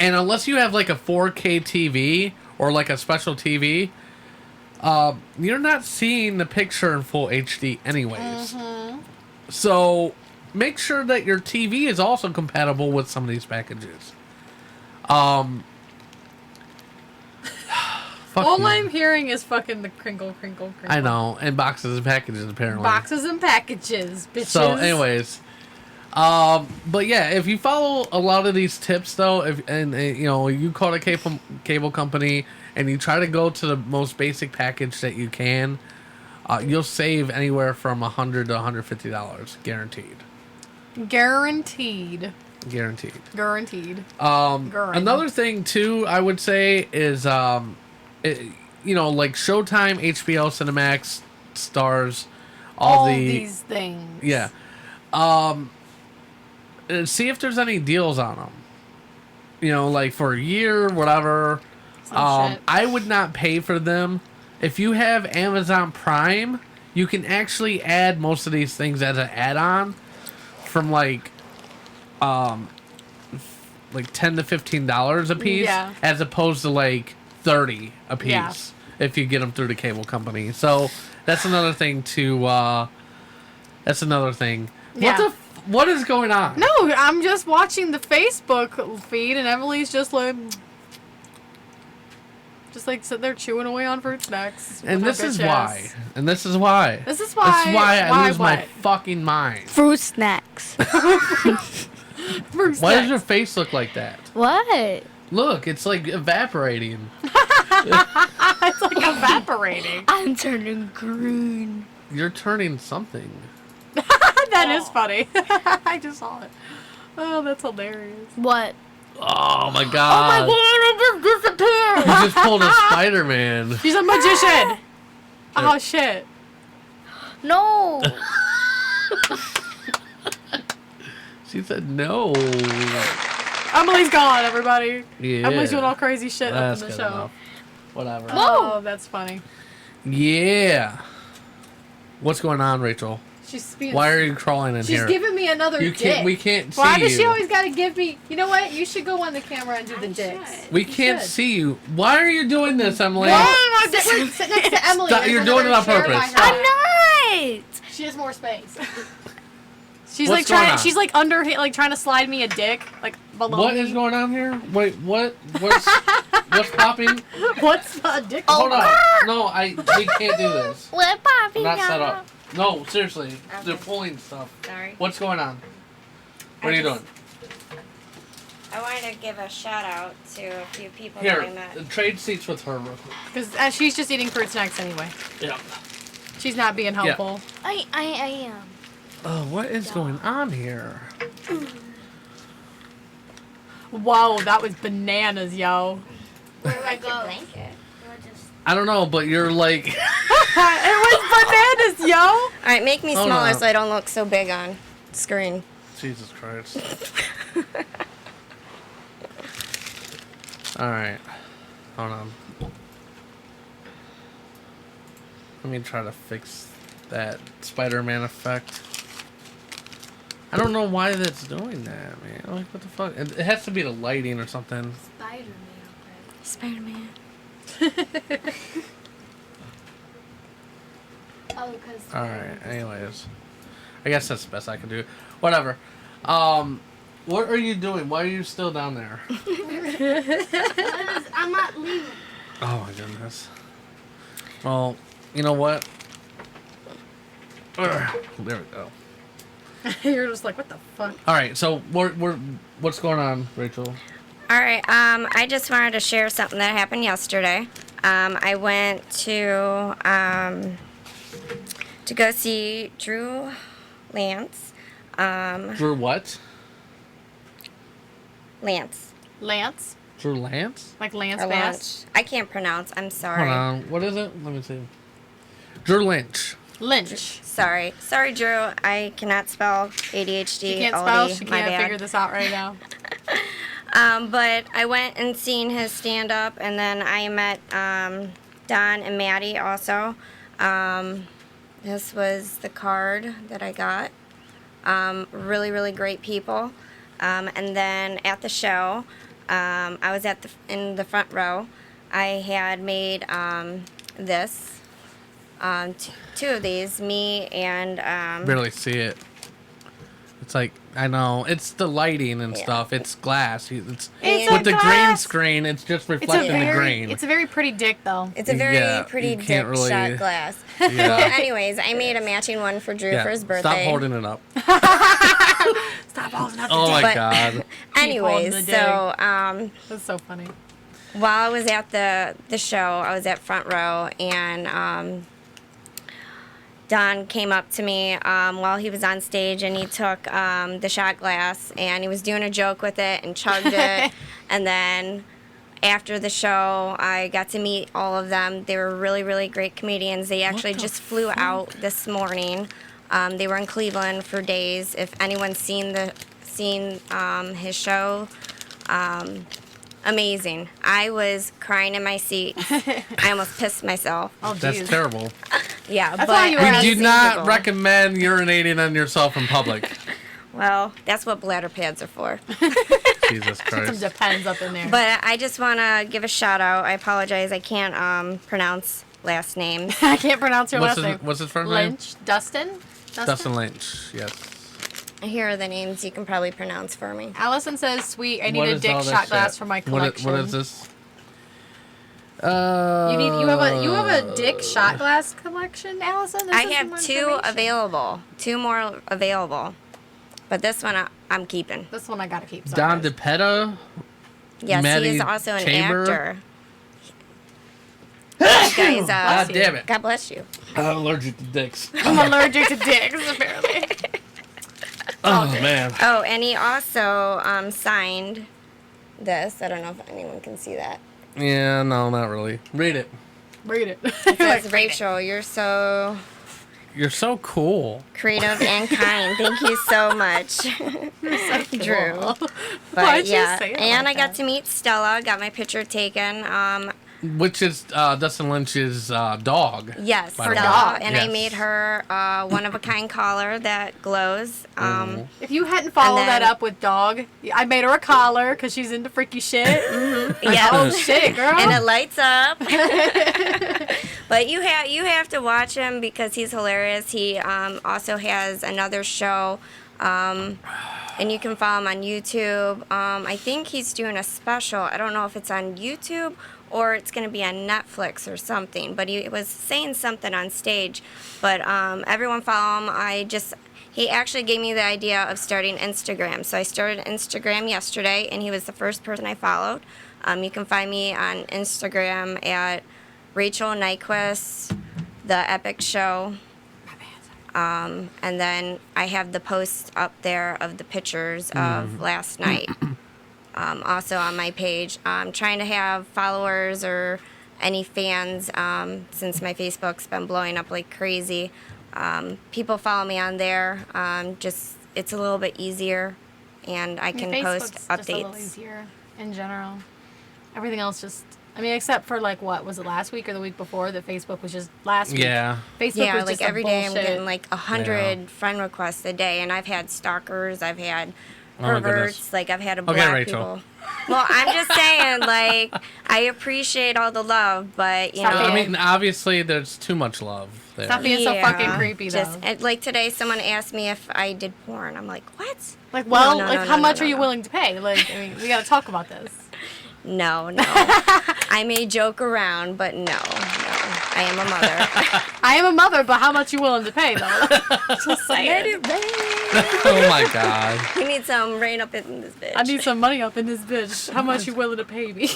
And unless you have a 4K TV or a special TV, you're not seeing the picture in full HD anyways. So make sure that your TV is also compatible with some of these packages. All I'm hearing is fucking the crinkle, crinkle, crinkle. I know, and boxes and packages apparently. Boxes and packages, bitches. So, anyways, but yeah, if you follow a lot of these tips though, you call a cable company and you try to go to the most basic package that you can, you'll save anywhere from $100 to $150, guaranteed. Guaranteed. Another thing too, I would say is, like Showtime, HBO, Cinemax, Stars, all these things. Yeah. See if there's any deals on them. Like for a year, whatever. I would not pay for them. If you have Amazon Prime, you can actually add most of these things as an add-on from like $10 to $15 a piece, as opposed to like $30 a piece if you get them through the cable company. So that's another thing to. That's another thing. Yeah. What is going on? No, I'm just watching the Facebook feed, and Emily's just like sitting there chewing away on fruit snacks. And this is why. This is why I lose my fucking mind. Fruit snacks. Why does your face look like that? What? Look, it's like evaporating. It's like evaporating. I'm turning green. You're turning something. That is funny. I just saw it. Oh, that's hilarious. What? Oh my god. Oh my god, I just disappeared. You just pulled a Spider-Man. She's a magician. Oh shit. No. She said no. Emily's gone, everybody. Yeah. Emily's doing all crazy shit up in the show. Enough. Whatever. Oh, that's funny. Yeah. What's going on, Rachel? Why are you crawling in here? She's giving me another dick. We can't see you. Why does she always gotta give me... You know what? You should go on the camera and do the dicks. We can't see you. Why are you doing this, Emily? Sit next to Emily. Stop, you're doing it on purpose. I'm not. She has more space. She's like trying. She's like under, like trying to slide me a dick, like below What me. is going on here? Wait, what? What's popping? What's a dick? Hold on. No, we can't do this. We're popping I'm not set out. up. No, seriously. They're pulling stuff. Sorry. What's going on? What are you doing? I wanted to give a shout out to a few people Here, that I met. trade seats with her real quick. Because she's just eating fruit snacks anyway. Yeah. She's not being helpful. I am. Oh, what is going on here? Whoa, that was bananas, yo. Where do I go? Blanket. I don't know, but you're like... It was bananas, yo. All right, make me Hold smaller on. so I don't look so big on screen. Jesus Christ. Alright. Hold on. Let me try to fix that Spider-Man effect. I don't know why that's doing that, man. Like, what the fuck? It has to be the lighting or something. Spider-Man. Alright, anyways. I guess that's the best I can do. Whatever. What are you doing? Why are you still down there? I'm not leaving. Oh my goodness. Well, you know what? There we go. You're just like, what the fuck? Alright, so what's going on, Rachel? All right, I just wanted to share something that happened yesterday. I went to go see Drew Lance. Drew what? Lance. Lance? Drew Lance? Like Lance Or Bass? Lynch. I can't pronounce. I'm sorry. Hold on. What is it? Let me see. Drew Lynch. Lynch. Sorry, Drew. I cannot spell ADHD. She can't OD, spell. She my can't bad. figure this out right now. But I went and seen his stand-up, and then I met Don and Maddie also. This was the card that I got. Really, really great people. And then at the show, I was in the front row. I had made this. Two of these, me and Barely see it. It's like, I know, it's the lighting and Yeah. stuff. It's glass. It's With a the green glass. screen, it's just reflecting the green. It's a very pretty dick, though. It's a very Yeah, pretty you dick can't really- shot glass. Yeah. Well, anyways, I made a matching one for Drew for his birthday. Stop holding it up. Stop holding up Oh my But- god. holding the Anyways, dick. so That's so funny. while I was at the show, I was at front row, and Don came up to me while he was on stage, and he took the shot glass, and he was doing a joke with it and chugged it. And then after the show, I got to meet all of them. They were really, really great comedians. They actually just flew out this morning. They were in Cleveland for days. If anyone's seen his show, amazing. I was crying in my seat. I almost pissed myself. Oh, That's jeez. terrible. Yeah, That's but why you were I We was do not able. recommend urinating on yourself in public. Well, that's what bladder pads are for. Jesus Some Christ. depends up in there. But I just want to give a shout out. I apologize. I can't pronounce last names. I can't pronounce your last name. What's his first name? Lynch? Dustin? Dustin Lynch. Yes. Here are the names you can probably pronounce for me. Allison says, sweet, I need What a is dick all this shot glass shit? for my What collection. is this? You have a dick shot glass collection, Allison? This I is have some two information. available. Two more available. But this one I'm keeping. This one I gotta keep. Sorry, Don guys. DePetta. Yes, Maddie he is also an Tabor? actor. Guys, God damn it. God bless you. I'm allergic to dicks. I'm allergic to dicks, apparently. Oh, man. Oh, and he also signed this. I don't know if anyone can see that. Yeah, no, not really. Read it. Read it. It says, Rachel, you're so You're so cool. creative and kind. Thank you so much, Drew. But Why'd you yeah, say it and like I got that? to meet Stella. Got my picture taken. Which is Dustin Lynch's dog. Yes, By the way. Stella, and I Yes. made her one of a kind collar that glows. If you hadn't followed And then- that up with dog, I made her a collar because she's into freaky shit. Yes. Oh shit, girl. And it lights up. But you have to watch him because he's hilarious. He also has another show, and you can follow him on YouTube. I think he's doing a special. I don't know if it's on YouTube or it's going to be on Netflix or something. But he was saying something on stage. But everyone follow him. He actually gave me the idea of starting Instagram. So I started Instagram yesterday, and he was the first person I followed. You can find me on Instagram at Rachel Nyquist, The Epic Show. And then I have the posts up there of the pictures of last night. Also on my page. I'm trying to have followers or any fans since my Facebook's been blowing up like crazy. People follow me on there. It's a little bit easier, and I can post Facebook's just a little updates. easier in general. Everything else just, I mean, except for like what was it last week or the week before that Facebook was just last week. Yeah. Facebook Yeah, was like just every day I'm bullshit. getting like 100 friend requests a day, and I've had stalkers, I've had Oh my goodness. perverts, like I've had to block Okay, Rachel. people. Well, I'm just saying, like, I appreciate all the love, but you Stop know. it. I mean, obviously, there's too much love there. Stop being so fucking creepy, though. Like today, someone asked me if I did porn. I'm like, what? Like, well, No, no, like, no, how no, much no, are you no. willing to pay? Like, I mean, we gotta talk about this. No. I may joke around, but no. I am a mother. I am a mother, but how much you willing to pay, though? Just saying. Oh my god. You need some rain up in this bitch. I need some money up in this bitch. How much you willing to pay me?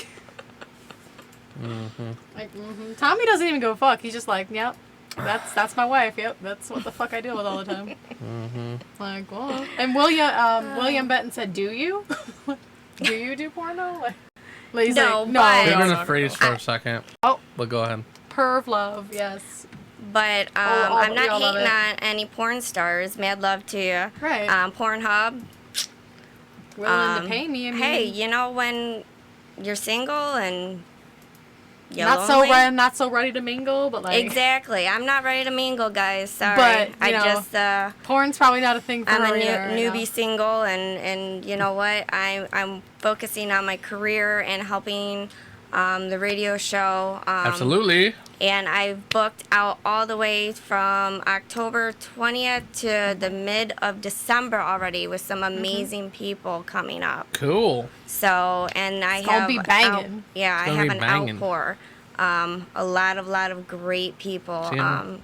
Like, Tommy doesn't even go fuck. He's just like, yep, that's my wife. Yep, that's what the fuck I deal with all the time. Like, well. And William Benton said, "Do you? Do you do porno?" Like, he's No, like, but- You're no, gonna no, freeze no. for a second. Oh. But go ahead. Perv love, yes. But Oh, I'm we not all love hating it. on any porn stars. Mad love to you. Right. Pornhub. Willing to pay me. I mean, Hey, you know when you're single and you're not lonely? so ready to mingle, but like Exactly. I'm not ready to mingle, guys. Sorry. But, you I know, just porn's probably not a thing for I'm her a either, you know. newbie single, and you know what? I'm focusing on my career and helping the radio show. Absolutely. And I've booked out all the way from October 20th to the mid of December already with some amazing people coming up. Cool. So, and I It's gonna have be banging. I gonna have be an banging. outpour. A lot of great people. See 'em?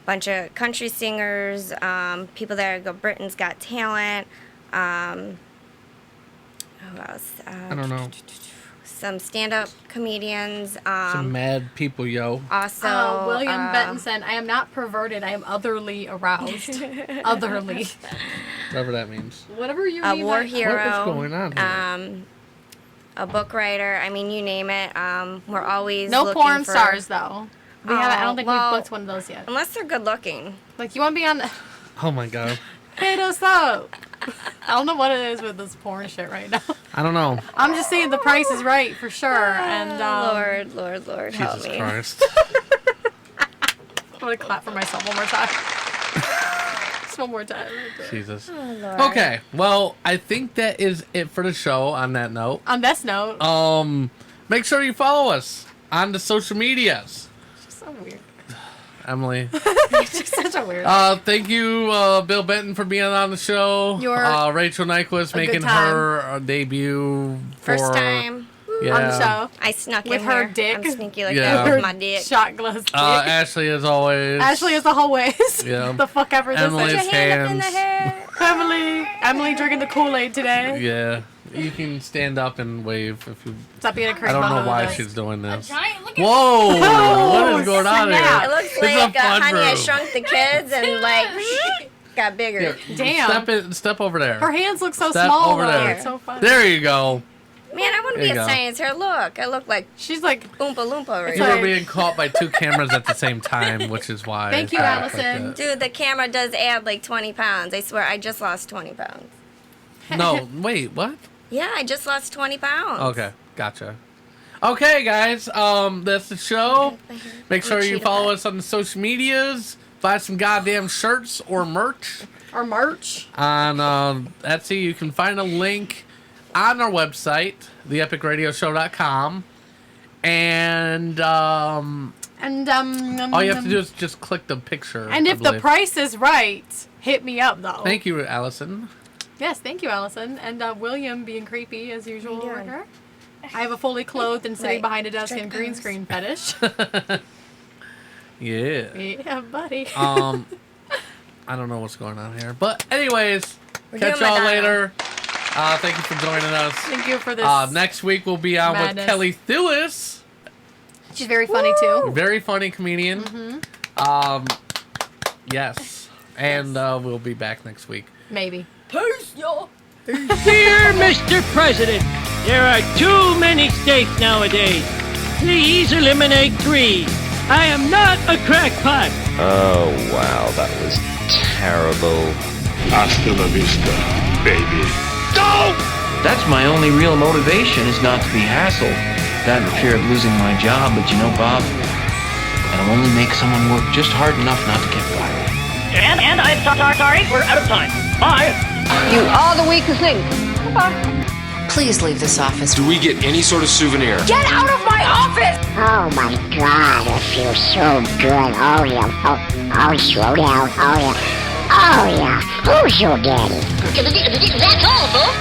Bunch of country singers, people that go Britain's Got Talent. Who else? I don't know. Some stand-up comedians. Some mad people, yo. Also, William Benton said, I am not perverted, I am otherly aroused. Otherly. Whatever that means. Whatever you a mean. war by- hero. What is going on here? A book writer. I mean, you name it. We're always No looking porn for, stars, though. We haven't, I don't think well, we've booked one of those yet. unless they're good looking. Like, you want to be on... Oh my god. Hit us up. I don't know what it is with this porn shit right now. I don't know. I'm just saying the price is right for sure. And Lord, help Jesus me. Christ. I'm gonna clap for myself one more time. Just one more time. Jesus. Oh, Lord. Okay. Well, I think that is it for the show. On that note, On this note, make sure you follow us on the social medias. it's so weird. Emily. It's just such a weird. Thank you, Bill Benton, for being on the show. You're Rachel Nyquist a making good time. her debut for, First time. Yeah. on the show. I snuck With in her here. dick. I'm sneaky like Yeah. that with my dick. Shot glass. dick. Ashley, as always. Ashley is the always. Yeah. The fuck ever this Emily's is. Put your hand up in the hands. hair. Emily drinking the Kool-Aid today. Yeah. You can stand up and wave if you. Stop being a crazy. I don't know mama why with she's us. doing this. Giant, look at Whoa! What is going on snap. here? It looks It's like a fun Honey, I room. Shrunk the Kids and like got bigger. Yeah, Damn. Step over there. Her hands look so Step small. over though. there. It's so funny. There you go. Man, I want to There be you a go. science here. Look, I look like She's like, Oompa Loompa right You here. were being caught by two cameras at the same time, which is why. Thank I you, act like Allison. that. Dude, the camera does add like 20 pounds. I swear, I just lost 20 pounds. No, wait, what? Yeah, I just lost 20 pounds. Okay, gotcha. Okay, guys, that's the show. Make sure you cheetah follow pet. us on the social medias. Buy some goddamn shirts or merch our merch. on Etsy. You can find a link on our website, theepicradioshow.com. And And all you have to do is just click the picture. And I if the believe. price is right, hit me up though. Thank you, Allison. Yes, thank you, Allison. And William being creepy as usual. How you doing? over here. I have a fully clothed and sitting Right. behind a desk Straight and green pose. screen fetish. Yeah. Yeah, buddy. I don't know what's going on here. But anyways, We're catch doing y'all Madonna. later. Thank you for joining us. Thank you for this. Next week we'll be on madness. with Kelly Thewis. She's very funny too. Very funny comedian. Mm-hmm. Yes. And we'll be back next week. Maybe. Dear Mr. President, there are too many states nowadays. Please eliminate 3. I am not a crackpot. Oh, wow, that was terrible. Hasta la vista, baby. That's my only real motivation, is not to be hassled. That and the fear of losing my job, but you know, Bob, that'll only make someone work just hard enough not to get fired. And I'm sorry, we're out of time. Bye. You are the weakest link. Please leave this office. Do we get any sort of souvenir? Get out of my office! Oh my God, it feels so good. Oh yeah. Oh, slow down. Oh yeah. Oh yeah. Who's your daddy? That's all, folks.